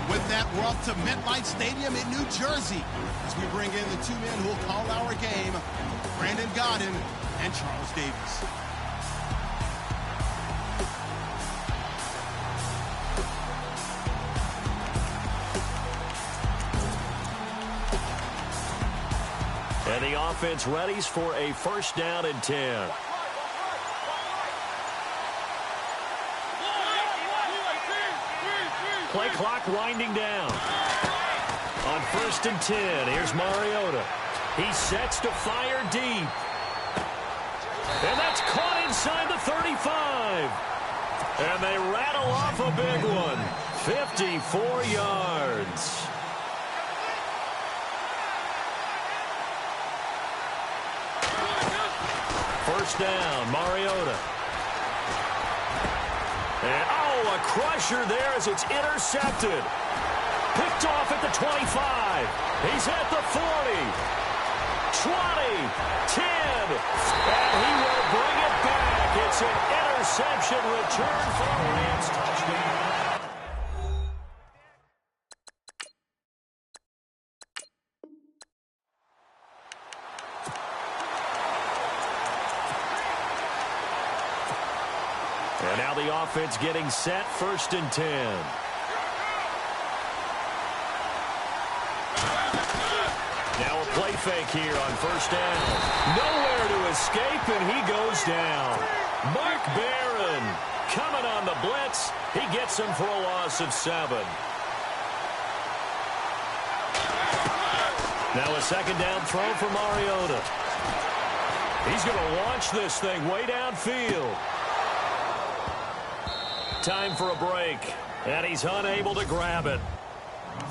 Speaker 1: With that, we're off to MetLife Stadium in New Jersey as we bring in the two men who will call our game, Brandon Godden and Charles Davis.
Speaker 2: And the offense readies for a first down and 10. Play clock winding down. On first and 10, here's Mariota. He sets to fire deep. And that's caught inside the 35. And they rattle off a big one. 54 yards. First down, Mariota. And, a crusher there as it's intercepted. Picked off at the 25. He's at the 40. 20. 10. And he will bring it back. It's an interception return for a Rams touchdown. And now the offense getting set, first and 10. Now a play fake here on first down. Nowhere to escape, and he goes down. Mark Barron coming on the blitz. He gets him for a loss of 7. Now a second down throw for Mariota. He's going to launch this thing way downfield. Time for a break, and he's unable to grab it.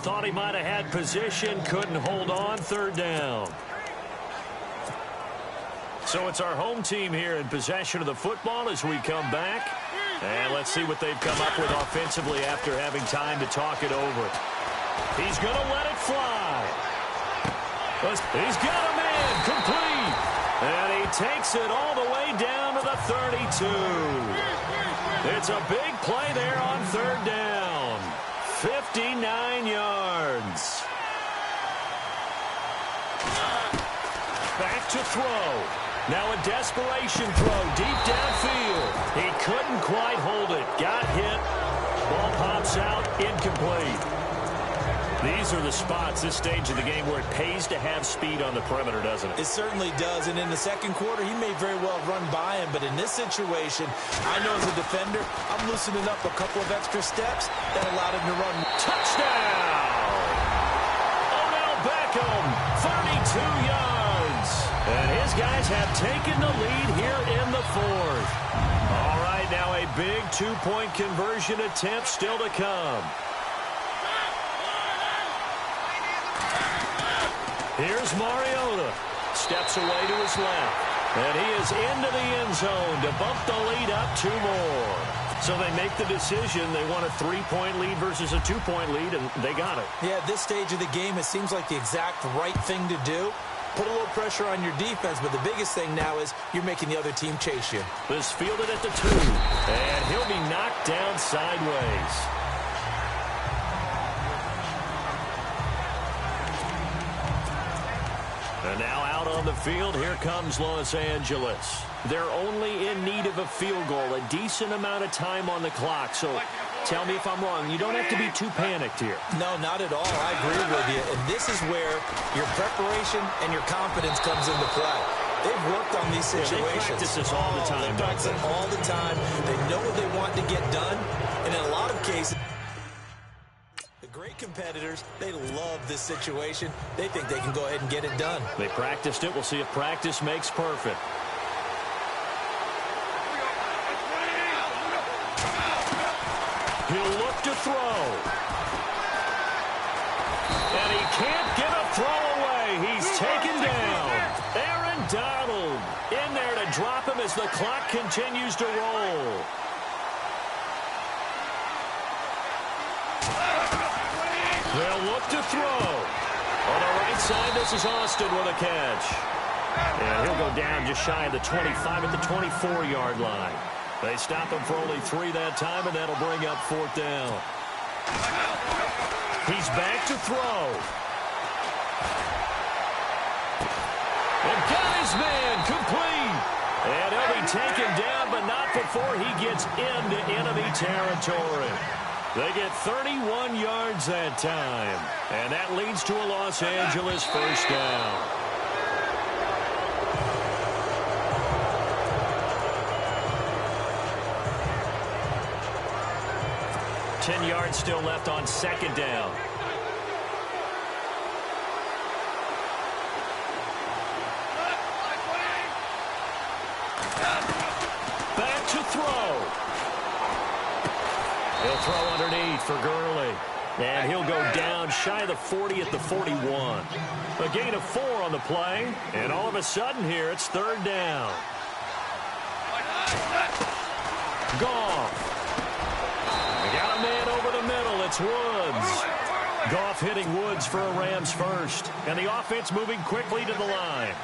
Speaker 2: Thought he might have had position, couldn't hold on, third down. So it's our home team here in possession of the football as we come back. And let's see what they've come up with offensively after having time to talk it over. He's going to let it fly. He's got a man complete. And he takes it all the way down to the 32. It's a big play there on third down. 59 yards. Back to throw. Now a desperation throw deep downfield. He couldn't quite hold it. Got hit. Ball pops out. Incomplete. These are the spots, this stage of the game, where it pays to have speed on the perimeter, doesn't it?
Speaker 3: It certainly does, and in the second quarter, he may very well run by him, but in this situation, I know as a defender, I'm loosening up a couple of extra steps that allowed him to run.
Speaker 2: Touchdown! Odell Beckham, 32 yards. And his guys have taken the lead here in the fourth. All right, now a big two-point conversion attempt still to come. Here's Mariota. Steps away to his left. And he is into the end zone to bump the lead up 2 more. So they make the decision. They want a 3-point lead versus a 2-point lead, and they got it.
Speaker 3: Yeah, at this stage of the game, it seems like the exact right thing to do. Put a little pressure on your defense, but the biggest thing now is you're making the other team chase you.
Speaker 2: This fielded at the 2. And he'll be knocked down sideways. And now out on the field, here comes Los Angeles. They're only in need of a field goal, a decent amount of time on the clock. So tell me if I'm wrong. You don't have to be too panicked here.
Speaker 3: No, not at all. I agree with you. And this is where your preparation and your confidence comes into play. They've worked on these situations.
Speaker 2: They practice this all the time.
Speaker 3: They practice it all the time. They know what they want to get done. And in a lot of cases, great competitors, they love this situation. They think they can go ahead and get it done.
Speaker 2: They practiced it. We'll see if practice makes perfect. He'll look to throw. throw away. He's taken down. Aaron Donald in there to drop him as the clock continues to roll. They'll look to throw. On the right side, this is Austin with a catch. And he'll go down just shy of the 25 at the 24-yard line. They stop him for only 3 that time, and that'll bring up 4th down. He's back to throw. And got his man complete. And he'll be taken down, but not before he gets into enemy territory. They get 31 yards that time. And that leads to a Los Angeles 1st down. Ten yards still left on 2nd down. Back to throw. He'll throw underneath for Gurley. And he'll go down shy of the 40 at the 41. A gain of 4 on the play. And all of a sudden here, it's 3rd down. Goff. They got a man over the middle. It's Woods. Goff hitting Woods for a Rams first. And the offense moving quickly to the line.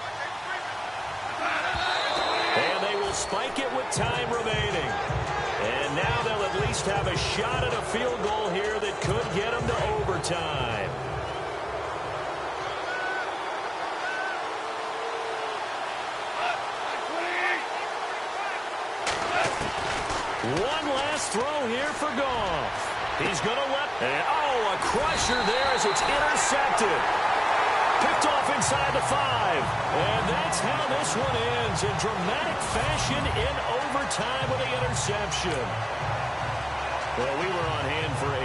Speaker 2: And they will spike it with time remaining. And now they'll at least have a shot at a field goal here that could get them to overtime. One last throw here for Goff. He's going to let... And, a crusher there as it's intercepted. Picked off inside the 5. And that's how this one ends in dramatic fashion in overtime with the interception. Well, we were on hand for a...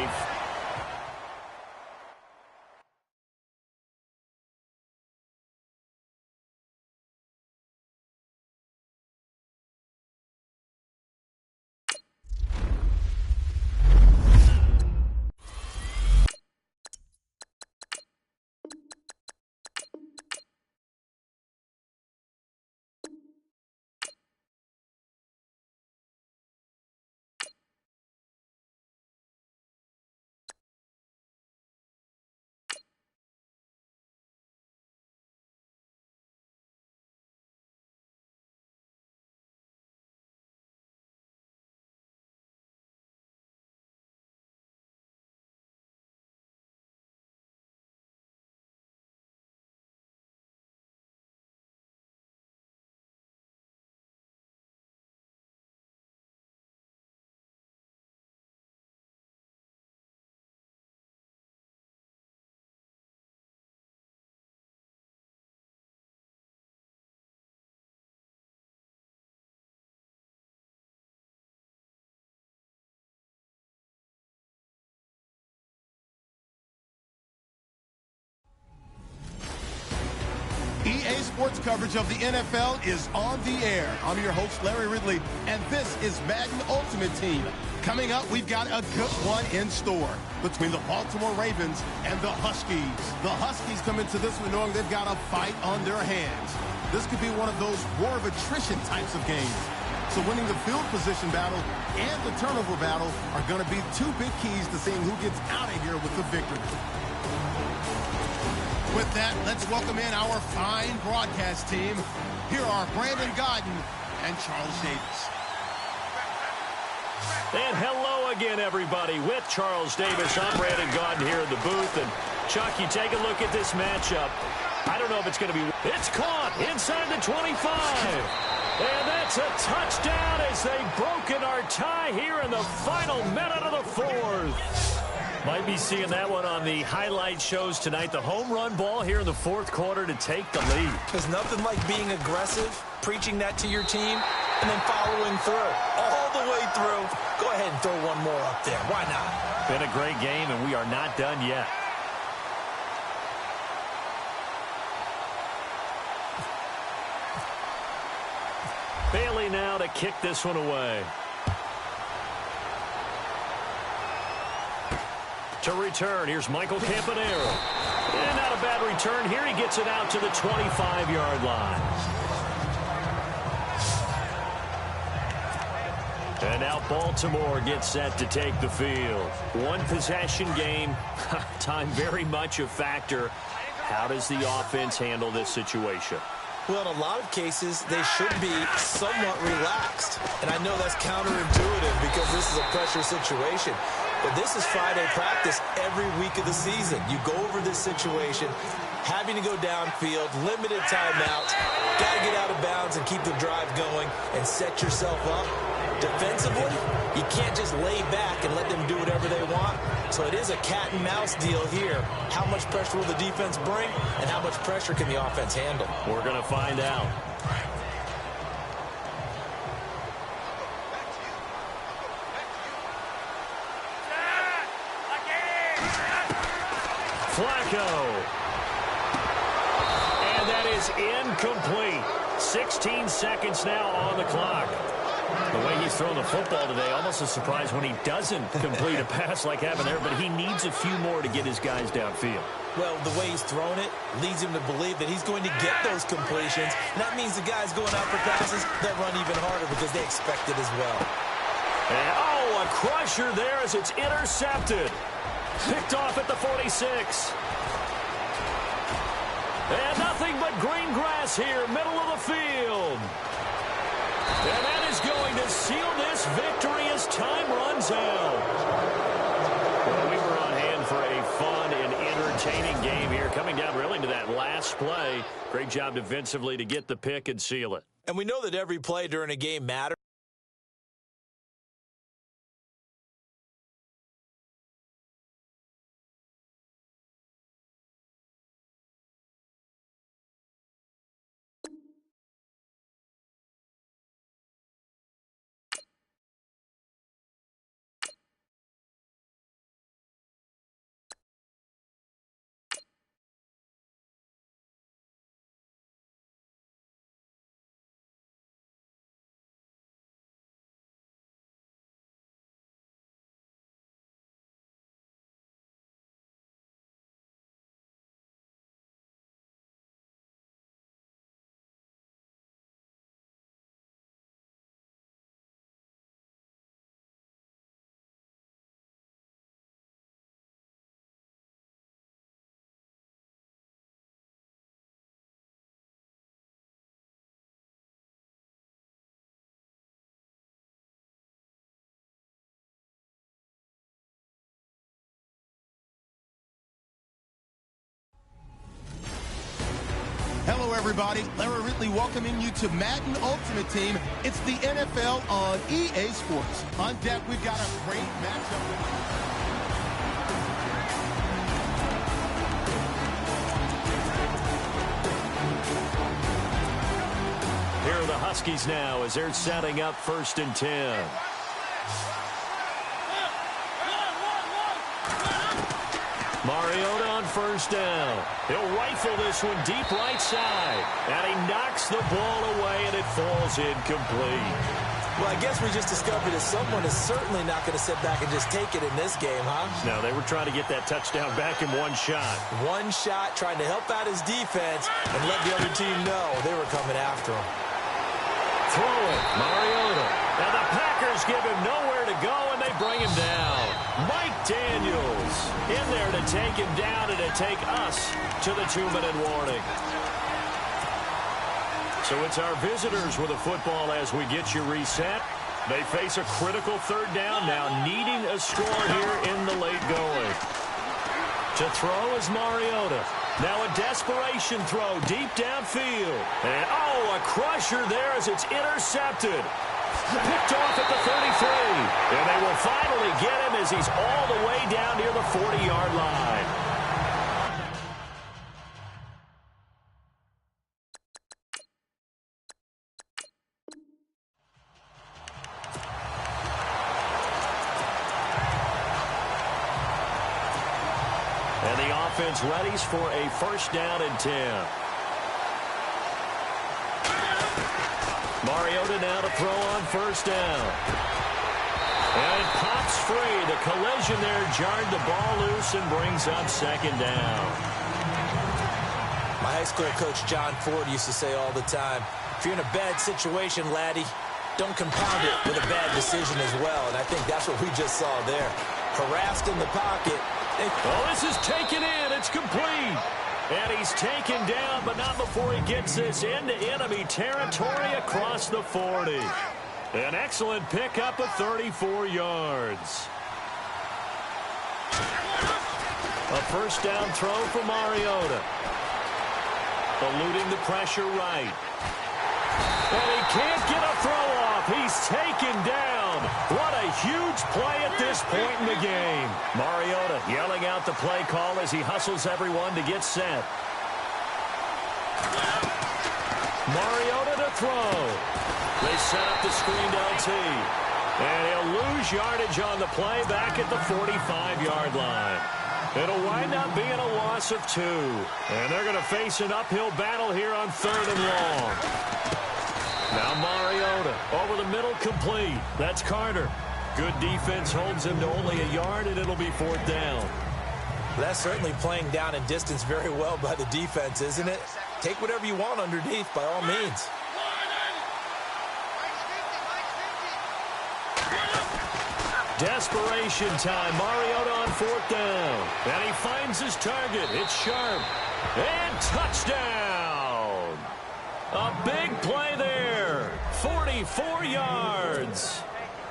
Speaker 1: EA Sports coverage of the NFL is on the air. I'm your host, Larry Ridley, and this is Madden Ultimate Team. Coming up, we've got a good one in store between the Baltimore Ravens and the Huskies. The Huskies come into this one knowing they've got a fight on their hands. This could be one of those war of attrition types of games. So winning the field position battle and the turnover battle are going to be 2 big keys to seeing who gets out of here with the victory. With that, let's welcome in our fine broadcast team. Here are Brandon Godden and Charles Davis.
Speaker 2: And hello again, everybody. With Charles Davis, I'm Brandon Godden here in the booth. And, Chuck, you take a look at this matchup. I don't know if it's going to be... It's caught inside the 25. And that's a touchdown as they've broken our tie here in the final minute of the 4th. Might be seeing that one on the highlight shows tonight. The home run ball here in the 4th quarter to take the lead.
Speaker 3: There's nothing like being aggressive, preaching that to your team, and then following through. All the way through. Go ahead and throw one more up there. Why not?
Speaker 2: Been a great game, and we are not done yet. Bailey now to kick this one away. To return, here's Michael Campanero. And not a bad return here. He gets it out to the 25-yard line. And now Baltimore gets set to take the field. One possession game. Time very much a factor. How does the offense handle this situation?
Speaker 3: Well, in a lot of cases, they should be somewhat relaxed. And I know that's counterintuitive because this is a pressure situation. But this is Friday practice every week of the season. You go over this situation, having to go downfield, limited timeouts, got to get out of bounds and keep the drive going and set yourself up. Defensively, you can't just lay back and let them do whatever they want. So it is a cat and mouse deal here. How much pressure will the defense bring, and how much pressure can the offense handle?
Speaker 2: We're going to find out. Flacco. And that is incomplete. 16 seconds now on the clock. The way he's throwing the football today, almost a surprise when he doesn't complete a pass like having there, but he needs a few more to get his guys downfield.
Speaker 3: Well, the way he's thrown it leads him to believe that he's going to get those completions. And that means the guys going out for passes, they'll run even harder because they expect it as well.
Speaker 2: And, oh, a crusher there as it's intercepted. Picked off at the 46. And nothing but green grass here, middle of the field. And that is going to seal this victory as time runs out. Well, we were on hand for a fun and entertaining game here, coming down really to that last play. Great job defensively to get the pick and seal it.
Speaker 3: And we know that every play during a game matters.
Speaker 1: Hello, everybody. Larry Ridley welcoming you to Madden Ultimate Team. It's the NFL on EA Sports. On deck, we've got a great matchup.
Speaker 2: Here are the Huskies now as they're setting up 1st and 10. Mariota on 1st down. He'll rifle this one deep right side. And he knocks the ball away, and it falls incomplete.
Speaker 3: Well, I guess we just discovered that someone is certainly not going to sit back and just take it in this game, huh?
Speaker 2: No, they were trying to get that touchdown back in one shot.
Speaker 3: One shot, trying to help out his defense and let the other team know they were coming after him.
Speaker 2: Throw it, Mariota. And the Packers give him nowhere to go, and they bring him down. Mike Daniels in there to take him down and to take us to the 2-minute warning. So it's our visitors with a football as we get you reset. They face a critical 3rd down now, needing a score here in the late going. To throw is Mariota. Now a desperation throw deep downfield. And, oh, a crusher there as it's intercepted. Picked off at the 33. And they will finally get him as he's all the way down near the 40-yard line. And the offense readies for a 1st down and 10. Mariota now to throw on 1st down. And it pops free. The collision there jarred the ball loose and brings up 2nd down.
Speaker 3: high school coach John Ford used to say all the time, if you're in a bad situation, laddie, don't compound it with a bad decision as well. And I think that's what we just saw there. Harassed in the pocket.
Speaker 2: Oh, this is taken in. It's complete. And he's taken down, but not before he gets this into enemy territory across the 40. An excellent pickup of 34 yards. A first down throw for Mariota. Eluding the pressure right. And he can't get a throw off. He's taken down. What a huge play at this point in the game. Mariota yelling out the play call as he hustles everyone to get set. Mariota to throw. They set up the screened LT. And he'll lose yardage on the play back at the 45-yard line. It'll wind up being a loss of 2. And they're going to face an uphill battle here on 3rd and long. Now Mariota over the middle, complete. That's Carter. Good defense holds him to only a yard, and it'll be 4th down.
Speaker 3: That's certainly playing down and distance very well by the defense, isn't it? Take whatever you want underneath, by all means.
Speaker 2: Desperation time. Mariota on 4th down. And he finds his target. It's Sharp. And touchdown. A big play there. 44 yards.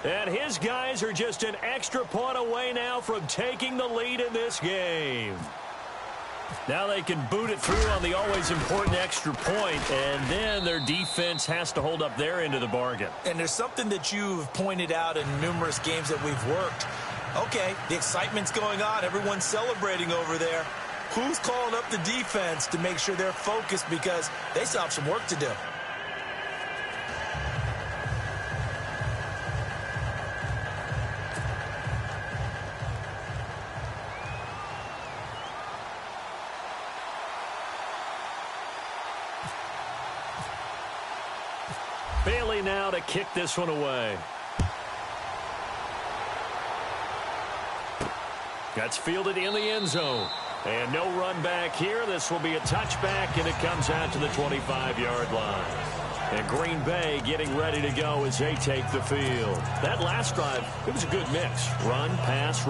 Speaker 2: And his guys are just an extra point away now from taking the lead in this game. Now they can boot it through on the always important extra point, and then their defense has to hold up their end of the bargain.
Speaker 3: And there's something that you've pointed out in numerous games that we've worked. Okay, the excitement's going on. Everyone's celebrating over there. Who's calling up the defense to make sure they're focused, because they still have some work to do?
Speaker 2: Bailey now to kick this one away. That's fielded in the end zone. And no run back here. This will be a touchback, and it comes out to the 25-yard line. And Green Bay getting ready to go as they take the field. That last drive, it was a good mix. Run, pass,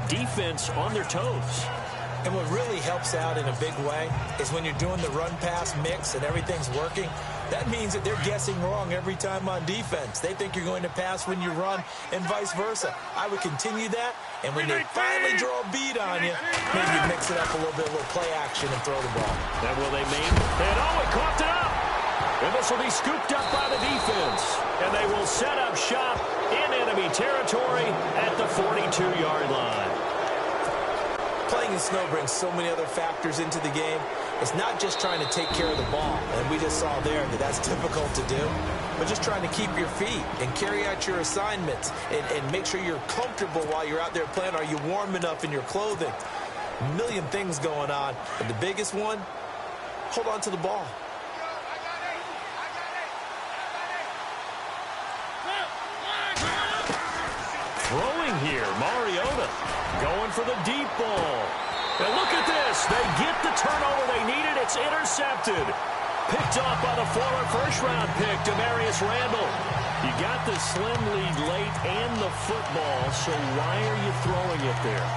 Speaker 2: defense on their toes.
Speaker 3: And what really helps out in a big way is when you're doing the run-pass mix and everything's working, that means that they're guessing wrong every time on defense. They think you're going to pass when you run and vice versa. I would continue that, and when they finally draw a beat on you, maybe you mix it up a little bit, a little play action, and throw the ball.
Speaker 2: And will they mean? And oh, it coughed it up! And this will be scooped up by the defense. And they will set up shop in enemy territory at the 42-yard line.
Speaker 3: Playing in snow brings so many other factors into the game. It's not just trying to take care of the ball, and we just saw there that that's difficult to do, but just trying to keep your feet and carry out your assignments and make sure you're comfortable while you're out there playing. Are you warm enough in your clothing? A million things going on, but the biggest one, hold on to the ball.
Speaker 2: Throwing here, Mariota going for the deep ball. And look at this. They get the turnover they needed. It's intercepted. Picked off by the former first-round pick, Demarius Randall. You got the slim lead late and the football, so why are you throwing it there?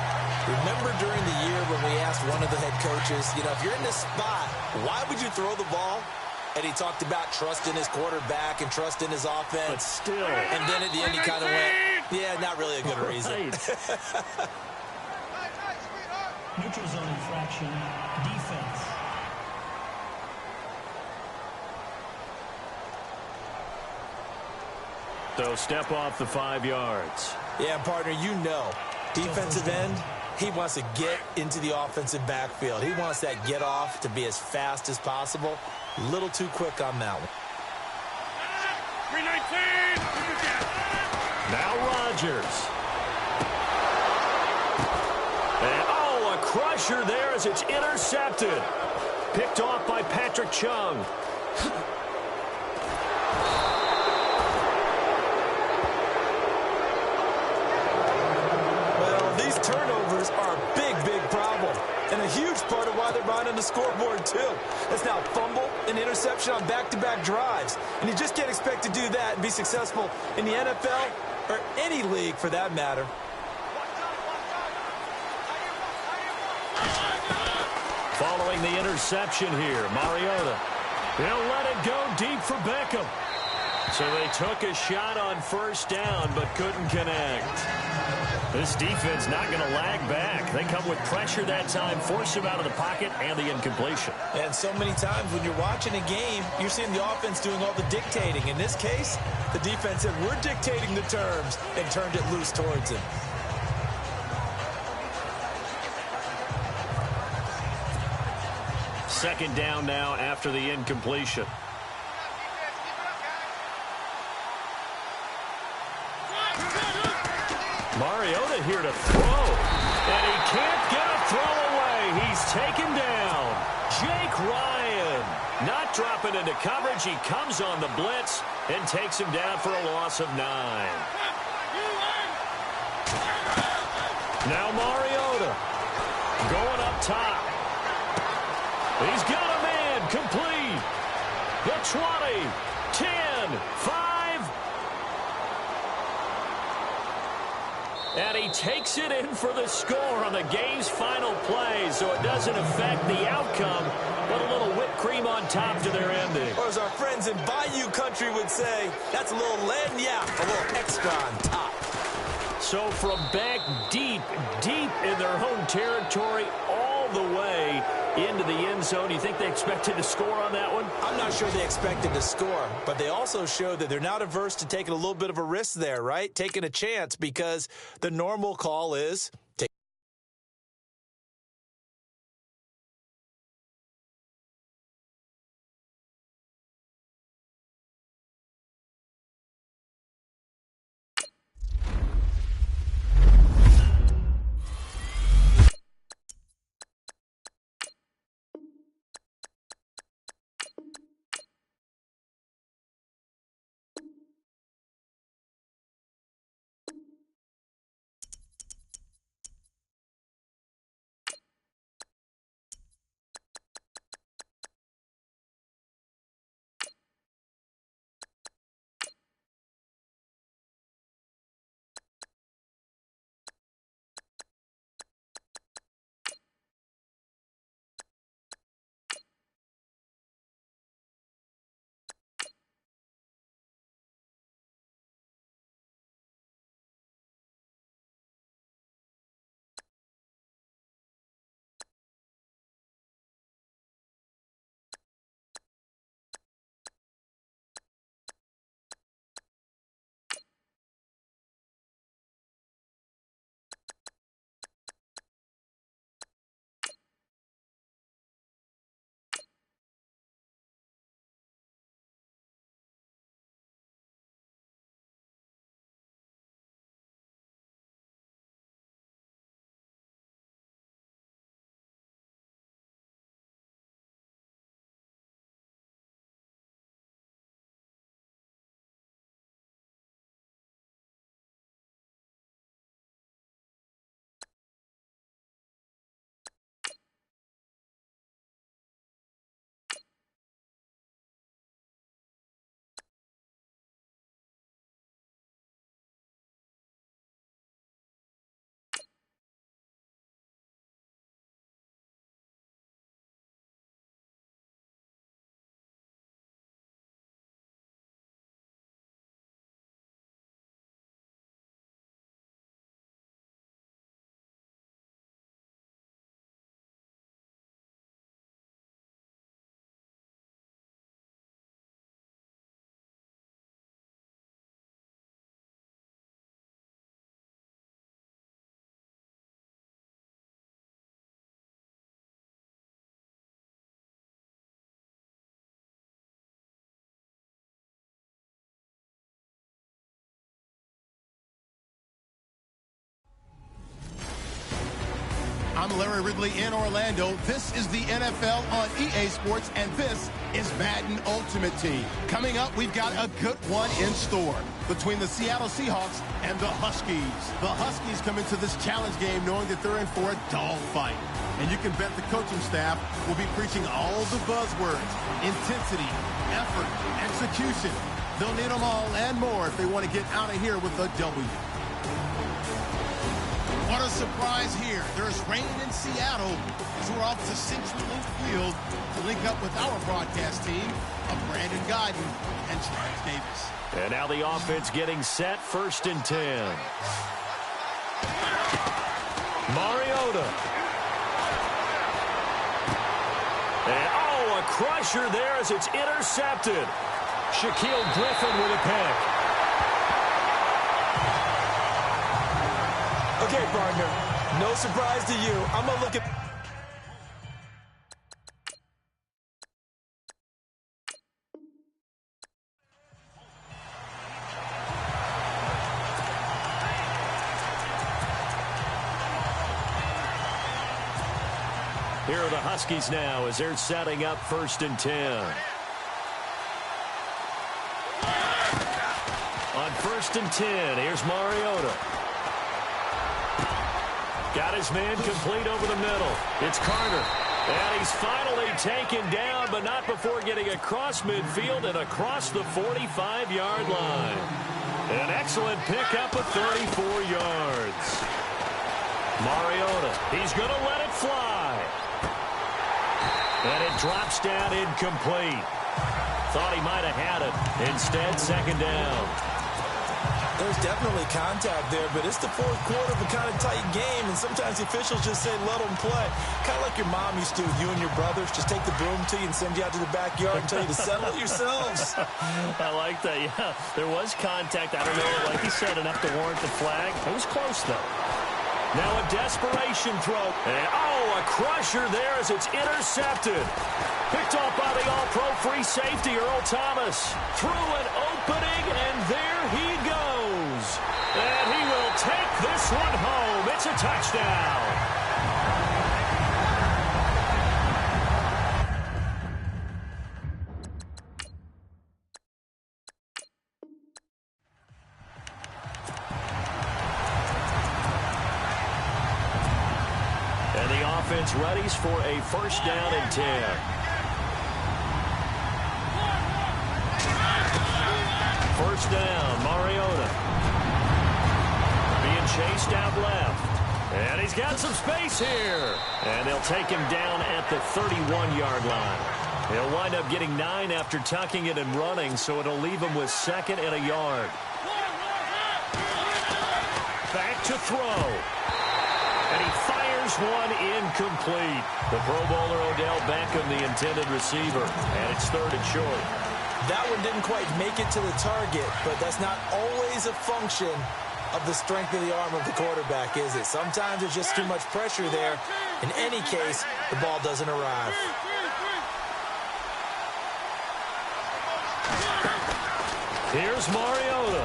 Speaker 3: Remember during the year when we asked one of the head coaches, you know, if you're in this spot, why would you throw the ball? And he talked about trust in his quarterback and trust in his offense.
Speaker 2: But still.
Speaker 3: And then at the end he kind of went, yeah, not really a good reason.
Speaker 5: Neutral zone infraction, defense.
Speaker 2: So step off the 5 yards.
Speaker 3: Yeah, partner, you know, defensive end, he wants to get into the offensive backfield. He wants that get off to be as fast as possible. A little too quick on that one.
Speaker 4: 319.
Speaker 2: Now Rodgers. And oh, a crusher there as it's intercepted. Picked off by Patrick Chung.
Speaker 3: Well, these turnovers are a big, big problem. And a huge part of why they're behind on the scoreboard, too. That's now fumble and interception on back-to-back drives. And you just can't expect to do that and be successful in the NFL or any league for that matter.
Speaker 2: Following the interception here, Mariota. He'll let it go deep for Beckham. So they took a shot on first down, but couldn't connect. This defense not going to lag back. They come with pressure that time, force him out of the pocket, and the incompletion.
Speaker 3: And so many times when you're watching a game, you're seeing the offense doing all the dictating. In this case, the defense said, we're dictating the terms, and turned it loose towards him.
Speaker 2: Second down now after the incompletion. Mariota here to throw. And he can't get a throw away. He's taken down. Jake Ryan not dropping into coverage. He comes on the blitz and takes him down for a loss of 9. Now Mariota going up top. He's got a man complete. The 20, 10, 5. And he takes it in for the score on the game's final play, so it doesn't affect the outcome, but a little whipped cream on top to their ending.
Speaker 3: Or as our friends in Bayou Country would say, that's a little lagniappe, a little extra on top.
Speaker 2: So from back deep in their home territory, all the way into the end zone, you think they expected to score on that one?
Speaker 3: I'm not sure they expected to score, but they also showed that they're not averse to taking a little bit of a risk there, right? Taking a chance, because the normal call is take.
Speaker 1: Larry Ridley in Orlando. This is the NFL on EA Sports, and this is Madden Ultimate Team. Coming up, we've got a good one in store between the Seattle Seahawks and the Huskies. The Huskies come into this challenge game knowing that they're in for a dogfight. And you can bet the coaching staff will be preaching all the buzzwords: intensity, effort, execution. They'll need them all and more if they want to get out of here with a W. What a surprise here. There's rain in Seattle as we're off to CenturyLink Field to link up with our broadcast team of Brandon Guyton and Travis Davis.
Speaker 2: And now the offense getting set, 1st and 10. Mariota. And, a crusher there as it's intercepted. Shaquille Griffin with a pick.
Speaker 3: Okay, partner, no surprise to you. I'm going to look at...
Speaker 2: Here are the Huskies now as they're setting up 1st and 10. On 1st and 10, here's Mariota. Got his man complete over the middle. It's Carter. And he's finally taken down, but not before getting across midfield and across the 45-yard line. An excellent pickup of 34 yards. Mariota, he's going to let it fly. And it drops down incomplete. Thought he might have had it. Instead, 2nd down.
Speaker 3: There's definitely contact there, but it's the 4th quarter of a kind of tight game, and sometimes the officials just say, let them play. Kind of like your mom used to with you and your brothers. Just take the broom to you and send you out to the backyard and tell you to settle it yourselves.
Speaker 2: I like that, yeah. There was contact. I don't know, like you said, enough to warrant the flag. It was close, though. Now a desperation throw. And, a crusher there as it's intercepted. Picked off by the all-pro free safety, Earl Thomas. Through an opening, and there he goes. And he will take this one home. It's a touchdown. Offense readies for a 1st down and 10. First down, Mariota. Being chased out left. And he's got some space here. And they'll take him down at the 31-yard line. He'll wind up getting 9 after tucking it and running, so it'll leave him with 2nd and a yard. Back to throw. And he fires one incomplete. The Pro Bowler Odell Beckham, the intended receiver. And it's 3rd and short.
Speaker 3: That one didn't quite make it to the target, but that's not always a function of the strength of the arm of the quarterback, is it? Sometimes there's just too much pressure there. In any case, the ball doesn't arrive.
Speaker 2: Here's Mariota.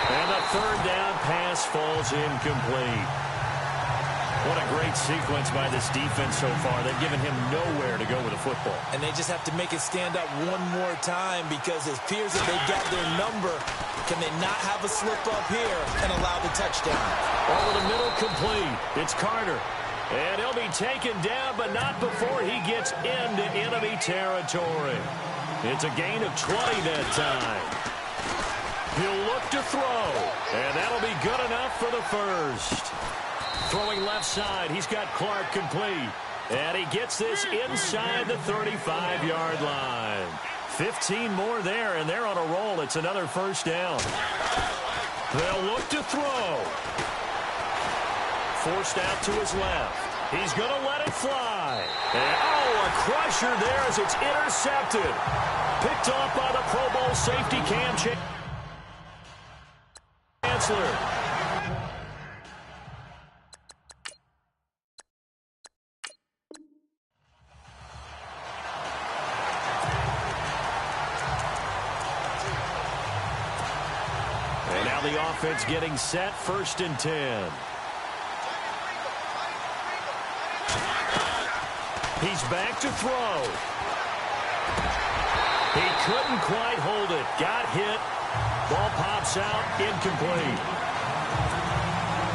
Speaker 2: And the 3rd down pass falls incomplete. What a great sequence by this defense so far. They've given him nowhere to go with the football.
Speaker 3: And they just have to make it stand up one more time because it appears that they've got their number. Can they not have a slip up here and allow the touchdown?
Speaker 2: Over the middle complete. It's Carter. And he'll be taken down, but not before he gets into enemy territory. It's a gain of 20 that time. He'll look to throw. And that'll be good enough for the 1st. Throwing left side, he's got Clark complete. And he gets this inside the 35-yard line. 15 more there, and they're on a roll. It's another 1st down. They'll look to throw. Forced out to his left. He's going to let it fly. And, a crusher there as it's intercepted. Picked off by the Pro Bowl safety Cam Chancellor. And now the offense getting set, 1st and 10. He's back to throw. He couldn't quite hold it. Got hit. Ball pops out. Incomplete.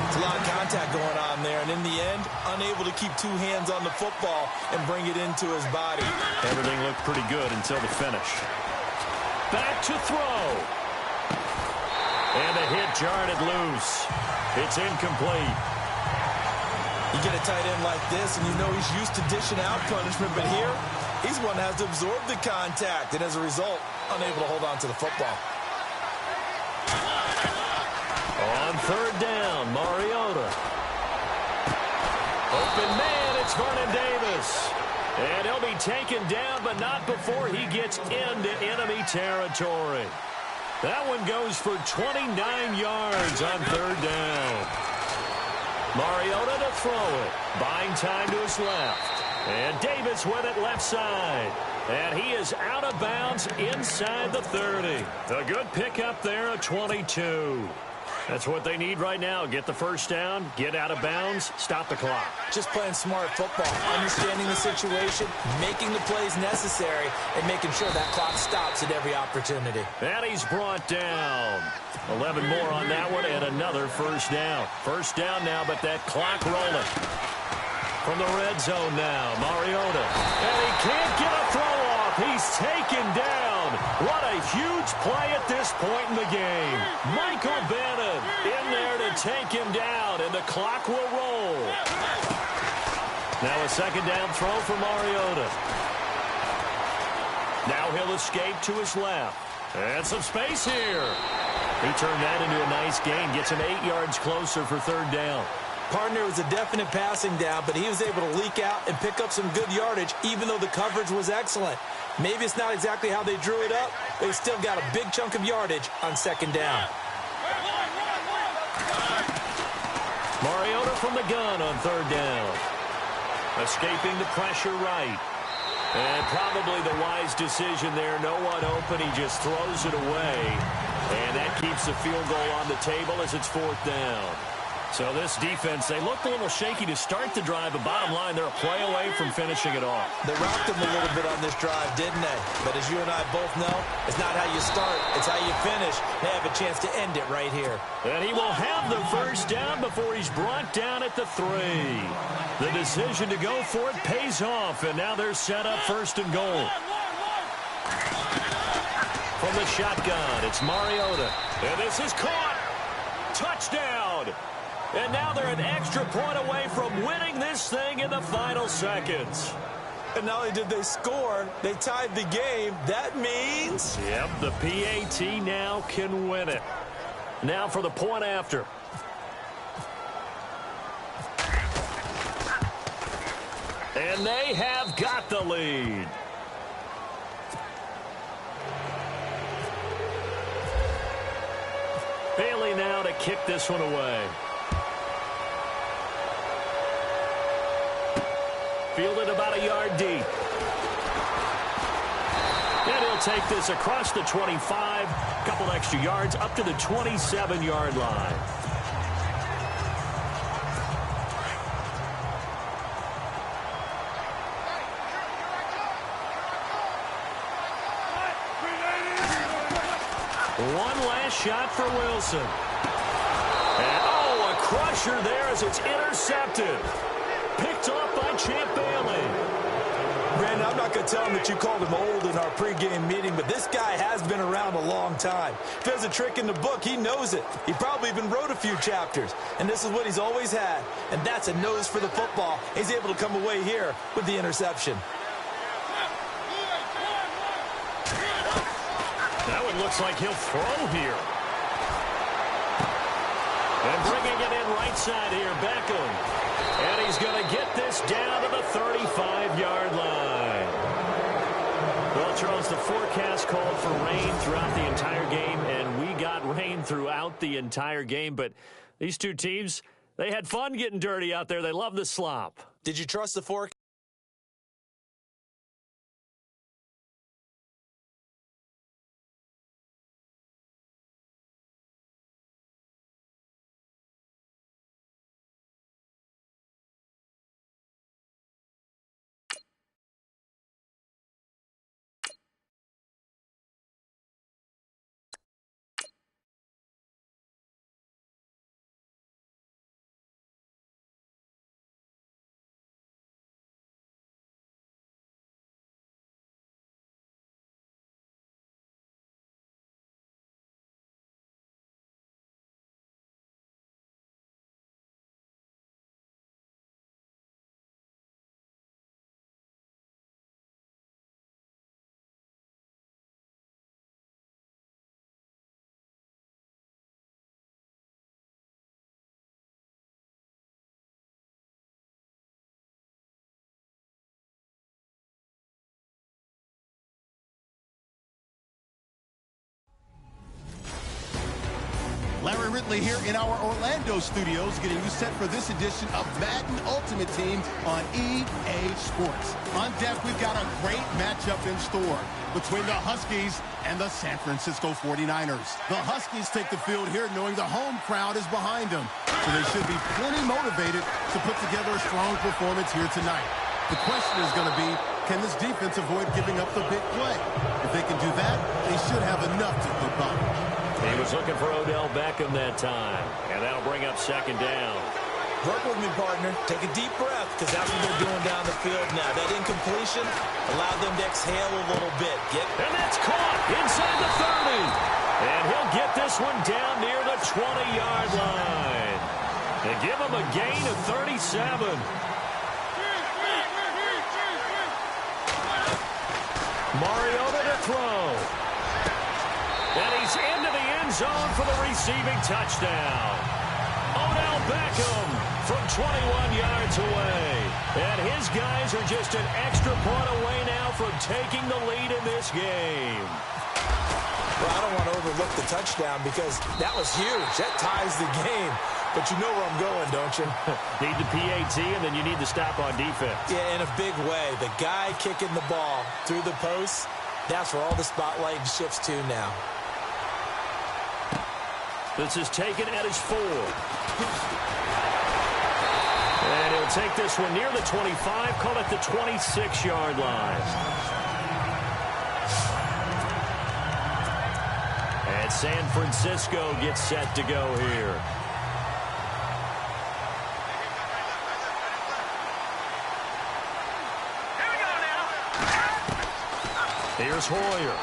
Speaker 3: It's a lot of contact going on there, and in the end, unable to keep two hands on the football and bring it into his body.
Speaker 2: Everything looked pretty good until the finish. Back to throw. And the hit jarred it loose. It's incomplete.
Speaker 3: You get a tight end like this, and you know he's used to dishing out punishment, but here, he's one that has to absorb the contact, and as a result, unable to hold on to the football.
Speaker 2: On third down, Mariota. Open man, it's Vernon Davis. And he'll be taken down, but not before he gets into enemy territory. That one goes for 29 yards on third down. Mariota to throw it. Buying time to his left. And Davis with it left side. And he is out of bounds inside the 30. A good pickup there, a 22. That's what they need right now. Get the first down, get out of bounds, stop the clock.
Speaker 3: Just playing smart football, understanding the situation, making the plays necessary, and making sure that clock stops at every opportunity.
Speaker 2: And he's brought down. 11 more on that one, and another first down. First down now, but that clock rolling. From the red zone now, Mariota. And he can't get a throw off. He's taken down. What a huge play at this point in the game. Michael Bannon in there to take him down, and the clock will roll. Now a second down throw for Mariota. Now he'll escape to his left. And some space here. He turned that into a nice gain. Gets him 8 yards closer for third down.
Speaker 3: Partner was a definite passing down, but he was able to leak out and pick up some good yardage, even though the coverage was excellent. Maybe it's not exactly how they drew it up, but he still got a big chunk of yardage on second down.
Speaker 2: Mariota from the gun on third down. Escaping the pressure right. And probably the wise decision there. No one open. He just throws it away. And that keeps the field goal on the table as it's fourth down. So this defense, they looked a little shaky to start the drive, but bottom line, they're a play away from finishing it off.
Speaker 3: They rocked them a little bit on this drive, didn't they? But as you and I both know, it's not how you start, it's how you finish. They have a chance to end it right here.
Speaker 2: And he will have the first down before he's brought down at the 3. The decision to go for it pays off, and now they're set up first and goal. From the shotgun, it's Mariota. And this is caught. Touchdown. And now they're an extra point away from winning this thing in the final seconds.
Speaker 3: And not only did they score, they tied the game. That means...
Speaker 2: Yep, the PAT now can win it. Now for the point after. And they have got the lead. Bailey now to kick this one away. Fielded about a yard deep. And he'll take this across the 25. Couple extra yards up to the 27-yard line. One last shot for Wilson. And, oh, a crusher there as it's intercepted. Picked off by Champ Bailey.
Speaker 3: Brandon, I'm not going to tell him that you called him old in our pregame meeting, but this guy has been around a long time. If there's a trick in the book, he knows it. He probably even wrote a few chapters, and this is what he's always had, and that's a nose for the football. He's able to come away here with the interception.
Speaker 2: That one looks like he'll throw here. And bringing it in right side here, Beckham. And he's going to get this down to the 35-yard line. Well, Charles, the forecast called for rain throughout the entire game, and we got rain throughout the entire game. But these two teams, they had fun getting dirty out there. They love the slop.
Speaker 3: Did you trust the forecast?
Speaker 1: currently here in our Orlando studios getting you set for this edition of Madden Ultimate Team on EA Sports. On deck, we've got a great matchup in store between the Huskies and the San Francisco 49ers. The Huskies take the field here knowing the home crowd is behind them, so they should be plenty motivated to put together a strong performance here tonight. The question is going to be, can this defense avoid giving up the big play? If they can do that, they should have enough to keep up.
Speaker 2: He was looking for Odell Beckham that time, and that'll bring up second down.
Speaker 3: Work with me, partner. Take a deep breath, because that's what they're doing down the field now. That incompletion allowed them to exhale a little bit.
Speaker 2: And that's caught inside the 30. And he'll get this one down near the 20-yard line. They give him a gain of 37. Mariota to throw. And he's into the end zone for the receiving touchdown. Odell Beckham from 21 yards away. And his guys are just an extra point away now from taking the lead in this game.
Speaker 3: Well, I don't want to overlook the touchdown because that was huge. That ties the game. But you know where I'm going, don't you?
Speaker 2: Need the PAT, and then you need to stop on defense.
Speaker 3: Yeah, in a big way. The guy kicking the ball through the post, that's where all the spotlight shifts to now.
Speaker 2: This is taken at his 4. And he'll take this one near the 25, call it the 26-yard line. And San Francisco gets set to go here. Here's Hoyer.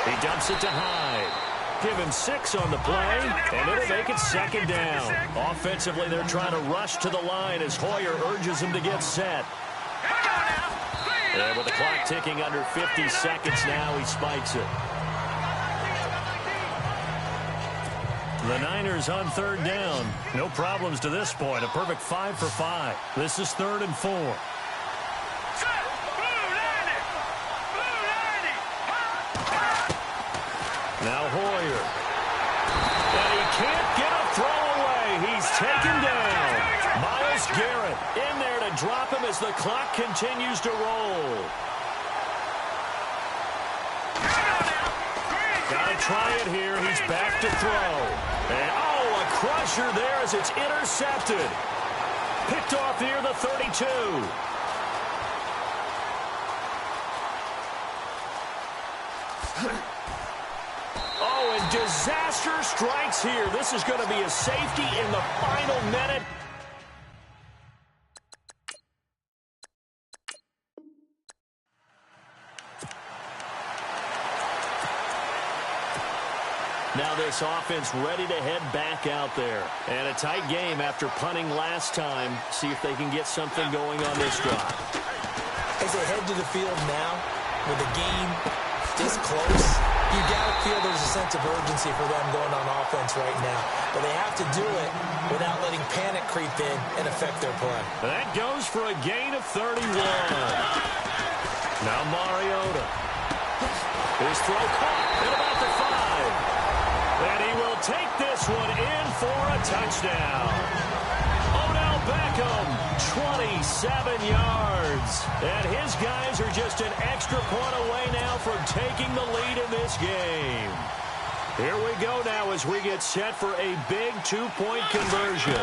Speaker 2: He dumps it to Hyde. Give him 6 on the play, and it'll make it second down. Offensively, they're trying to rush to the line as Hoyer urges him to get set. And with the clock ticking under 50 seconds now, he spikes it. The Niners on third down. No problems to this point. A perfect 5 for 5. This is 3rd and 4. Now Hoyer. And he can't get a throw away. He's taken down. Myles Garrett in there to drop him as the clock continues to roll. Gotta try it here. He's back to throw. And a crusher there as it's intercepted. Picked off near the 32. Disaster strikes here. This is going to be a safety in the final minute. Now this offense ready to head back out there. And a tight game after punting last time. See if they can get something going on this drive.
Speaker 3: As they head to the field now, with the game this close, you got to feel there's a sense of urgency for them going on offense right now. But they have to do it without letting panic creep in and affect their play.
Speaker 2: That goes for a gain of 31. Now Mariota. His throw caught at about the 5. And he will take this one in for a touchdown. Odell Beckham, 27 yards. And his guys are just an extra point away now from taking the lead in this game. Here we go now as we get set for a big 2-point conversion.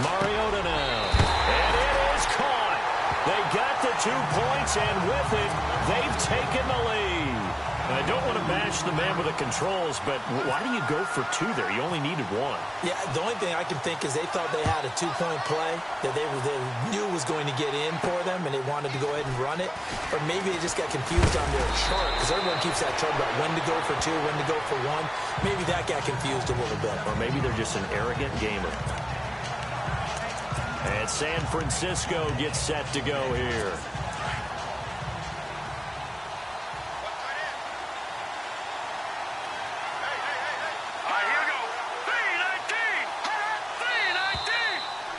Speaker 2: Mariota now. And it is caught. They got the 2 points, and with it, they've taken the lead. I don't want to bash the man with the controls, but why do you go for 2 there? You only needed 1.
Speaker 3: Yeah, the only thing I can think is they thought they had a 2-point play that they knew was going to get in for them, and they wanted to go ahead and run it. Or maybe they just got confused on their chart, because everyone keeps that chart about when to go for 2, when to go for 1. Maybe that got confused a little bit.
Speaker 2: Or maybe they're just an arrogant gamer. And San Francisco gets set to go here.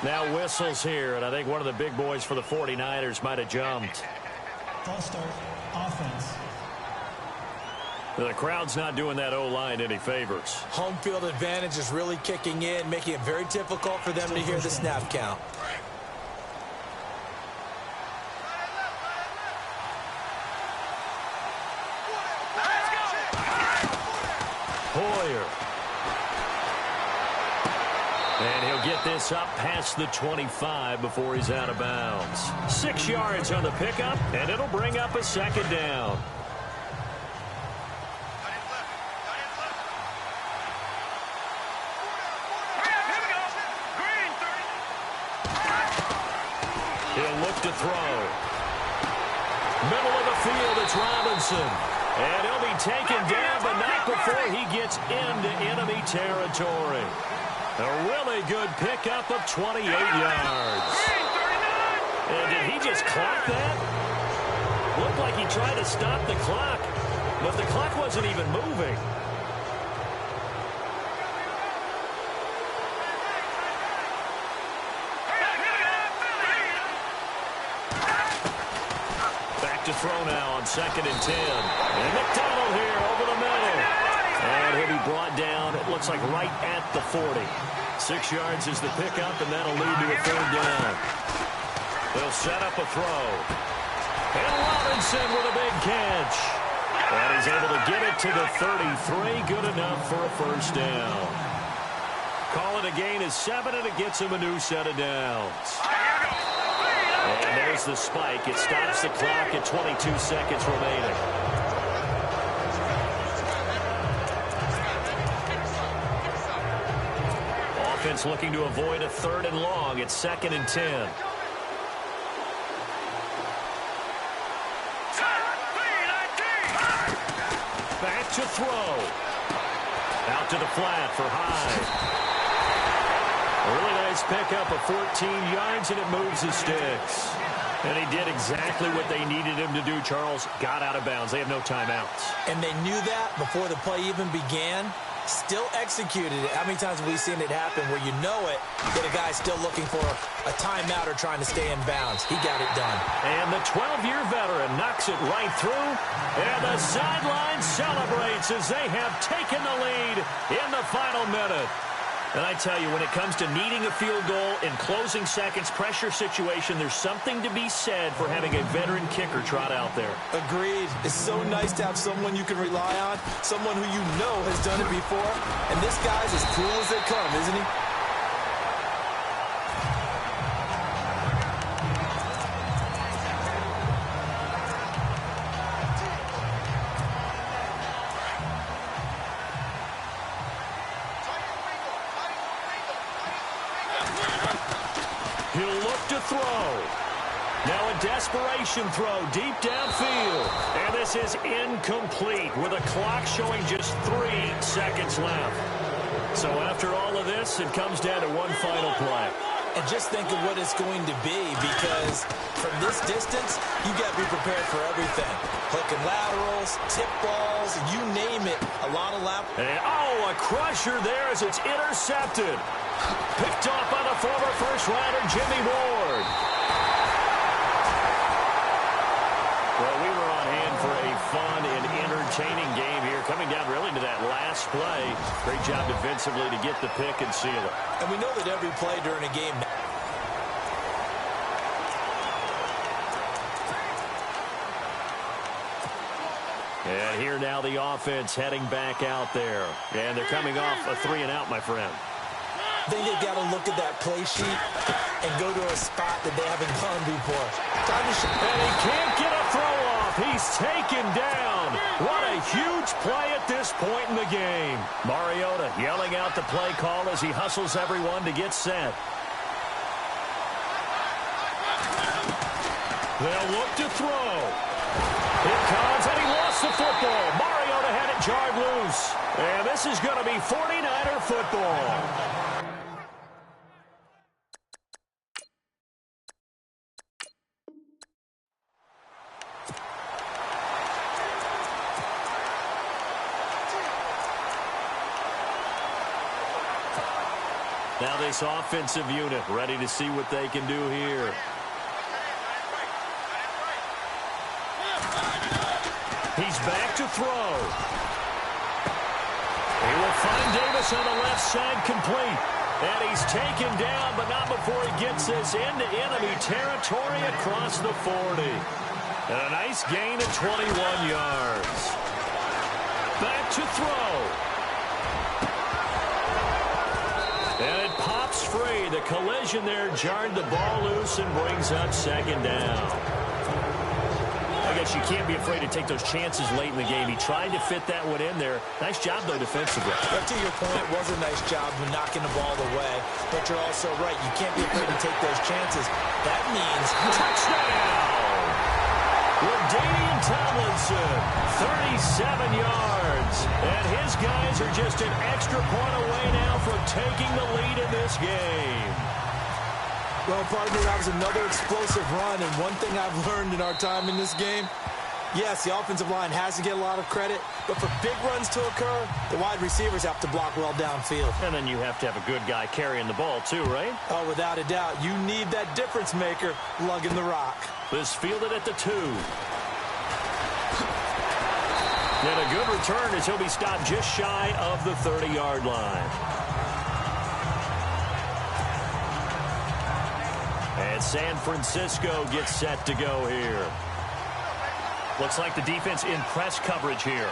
Speaker 2: Now whistles here, and I think one of the big boys for the 49ers might have jumped.
Speaker 5: False start, offense.
Speaker 2: The crowd's not doing that O-line any favors.
Speaker 3: Home field advantage is really kicking in, making it very difficult for them to hear the snap count.
Speaker 2: Hoyer. And he'll get this up past the 25 before he's out of bounds. 6 yards on the pickup, and it'll bring up a second down. He'll look to throw. Middle of the field, it's Robinson. And he'll be taken down, but not before he gets into enemy territory. A really good pickup of 28 yards. And did he just clock that? Looked like he tried to stop the clock, but the clock wasn't even moving. To throw now on 2nd and 10. And McDonald here over the middle. And he'll be brought down, it looks like right at the 40. 6 yards is the pickup, and that'll lead to a 3rd down. They'll set up a throw. And Robinson with a big catch. And he's able to get it to the 33. Good enough for a 1st down. Call it a gain of 7, and it gets him a new set of downs. And there's the spike. It stops the clock at 22 seconds remaining. Offense looking to avoid a 3rd and long. It's 2nd and 10. Back to throw. Out to the flat for Hyde. A really nice pickup of 14 yards, and it moves the sticks. And he did exactly what they needed him to do, Charles. Got out of bounds. They have no timeouts.
Speaker 3: And they knew that before the play even began. Still executed it. How many times have we seen it happen where you know it, that a guy's still looking for a timeout or trying to stay in bounds? He got it done.
Speaker 2: And the 12-year veteran knocks it right through. And the sideline celebrates as they have taken the lead in the final minute. And I tell you, when it comes to needing a field goal in closing seconds, pressure situation, there's something to be said for having a veteran kicker trot out there.
Speaker 3: Agreed. It's so nice to have someone you can rely on, someone who you know has done it before. And this guy's as cool as they come, isn't he?
Speaker 2: He'll look to throw. Now a desperation throw deep downfield. And this is incomplete with a clock showing just 3 seconds left. So after all of this, it comes down to one final play.
Speaker 3: And just think of what it's going to be, because from this distance, you got to be prepared for everything. Hook and laterals, tip balls, you name it. A lot of
Speaker 2: And a crusher there as it's intercepted. Picked off by the former first-rounder, Jimmy Ward. Well, we were on hand for a fun and entertaining game here, coming down really to that last play. Great job defensively to get the pick and seal it.
Speaker 3: And we know that every play during a game...
Speaker 2: And here now the offense heading back out there. And they're coming off a 3-and-out, my friend.
Speaker 3: I think they've got to look at that play sheet and go to a spot that they haven't gone before.
Speaker 2: And he can't get a throw off. He's taken down. What a huge play at this point in the game. Mariota yelling out the play call as he hustles everyone to get set. They'll look to throw. Here comes, and he lost the football. Mariota had it jarred loose. And this is going to be 49er football. Now this offensive unit ready to see what they can do here. He He's back to throw. He will find Davis on the left side, complete. And he's taken down, but not before he gets this into enemy territory across the 40. And a nice gain of 21 yards. Back to throw. And it pops free. The collision there jarred the ball loose and brings up second down. I guess you can't be afraid to take those chances late in the game. He tried to fit that one in there. Nice job, though, defensively.
Speaker 3: But to your point, it was a nice job of knocking the ball away. But you're also right. You can't be afraid to take those chances. That means touchdown! LaDainian Tomlinson, 37 yards. And his guys are just an extra point away now from taking the lead in this game. Well, partner, that was another explosive run, and one thing I've learned in our time in this game, yes, the offensive line has to get a lot of credit, but for big runs to occur, the wide receivers have to block well downfield.
Speaker 2: And then you have to have a good guy carrying the ball too, right?
Speaker 3: Oh, without a doubt. You need that difference maker lugging the rock.
Speaker 2: This fielded at the 2. And a good return as he'll be stopped just shy of the 30-yard line. And San Francisco gets set to go here. Looks like the defense in press coverage here.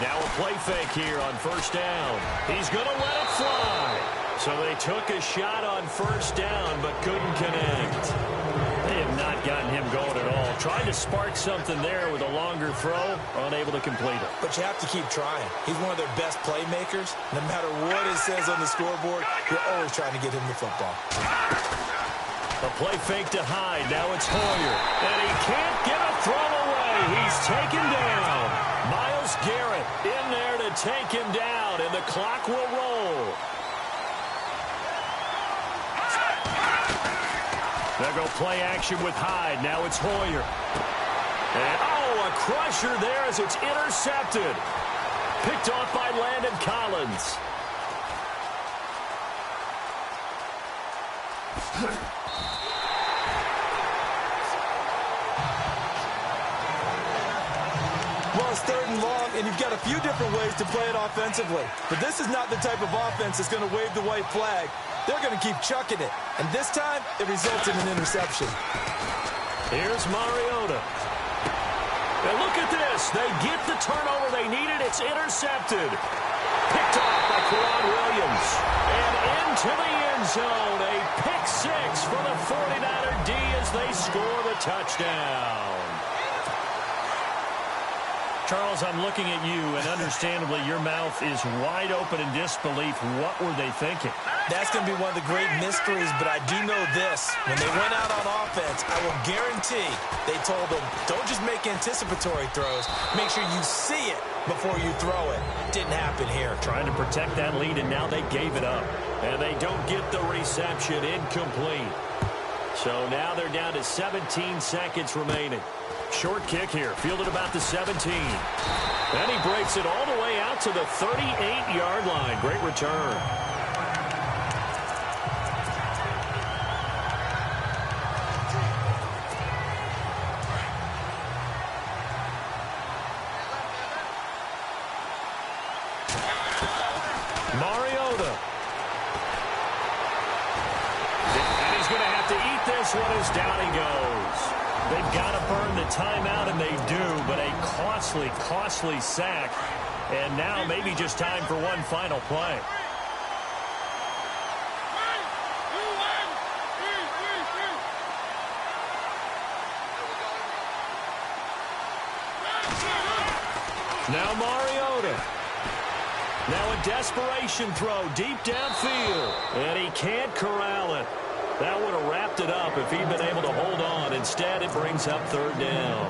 Speaker 2: Now a play fake here on first down. He's going to let it fly. So they took a shot on first down but couldn't connect. They have not gotten him going at all. Tried to spark something there with a longer throw, unable to complete it.
Speaker 3: But you have to keep trying. He's one of their best playmakers. No matter what it says on the scoreboard, you're always trying to get him the football.
Speaker 2: A play fake to Hyde. Now it's Hoyer. And he can't get a throw away. He's taken down. Myles Garrett in there to take him down, and the clock will roll. They'll go play action with Hyde. Now it's Hoyer. And, a crusher there as it's intercepted. Picked off by Landon Collins.
Speaker 3: Well, it's 3rd and long, and you've got a few different ways to play it offensively. But this is not the type of offense that's going to wave the white flag. They're going to keep chucking it. And this time, it results in an interception.
Speaker 2: Here's Mariota. And look at this. They get the turnover they needed. It's intercepted. Picked off by Quran Williams. And into the end zone. A pick 6 for the 49er D as they score the touchdown. Charles, I'm looking at you, and understandably, your mouth is wide open in disbelief. What were they thinking?
Speaker 3: That's going to be one of the great mysteries, but I do know this. When they went out on offense, I will guarantee they told them, don't just make anticipatory throws. Make sure you see it before you throw it. Didn't happen here.
Speaker 2: Trying to protect that lead, and now they gave it up. And they don't get the reception. Incomplete. So now they're down to 17 seconds remaining. Short kick here, fielded about the 17. And he breaks it all the way out to the 38-yard line. Great return. Mariota. And he's going to have to eat this one as down he goes. They've got to burn the timeout, and they do, but a costly, costly sack. And now maybe just time for one final play. Now Mariota. Now a desperation throw deep downfield. And he can't corral it. That would have wrapped it up if he'd been able to hold on. Instead, it brings up 3rd down.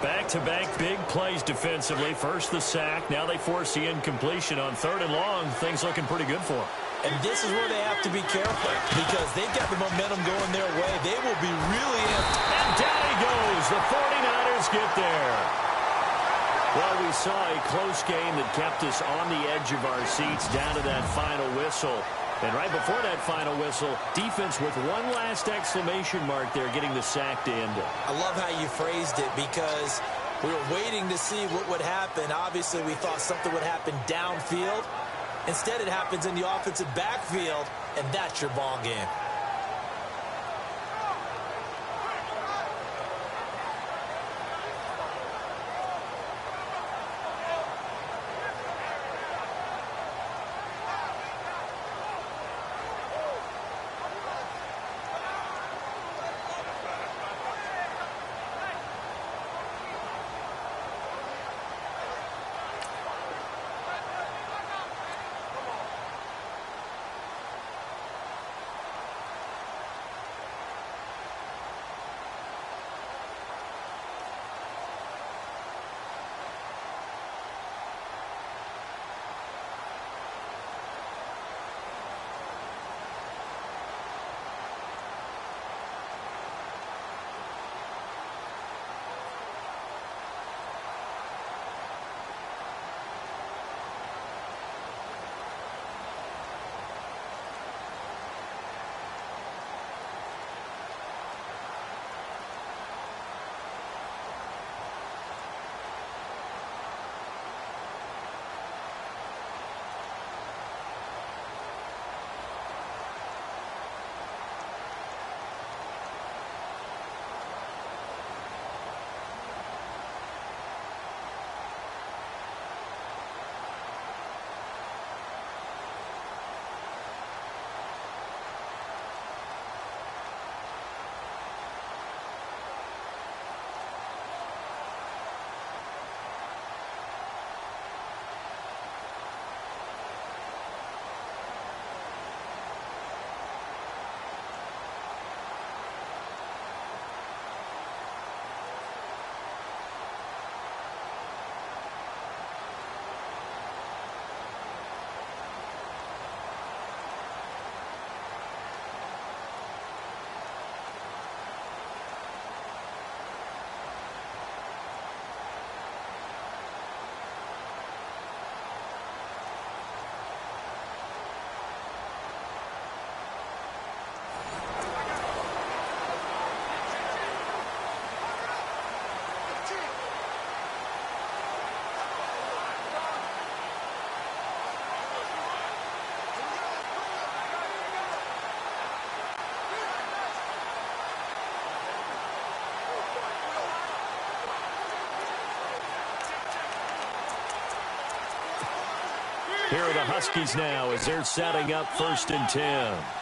Speaker 2: Back-to-back big plays defensively. First the sack. Now they force the incompletion on 3rd and long. Things looking pretty good for them.
Speaker 3: And this is where they have to be careful because they've got the momentum going their way. They will be really amped.
Speaker 2: And down he goes. The 49ers get there. Well, we saw a close game that kept us on the edge of our seats down to that final whistle. And right before that final whistle, defense with one last exclamation mark there, getting the sack to end it.
Speaker 3: I love how you phrased it because we were waiting to see what would happen. Obviously, we thought something would happen downfield. Instead, it happens in the offensive backfield, and that's your ball game.
Speaker 2: Here are the Huskies now as they're setting up 1st and 10.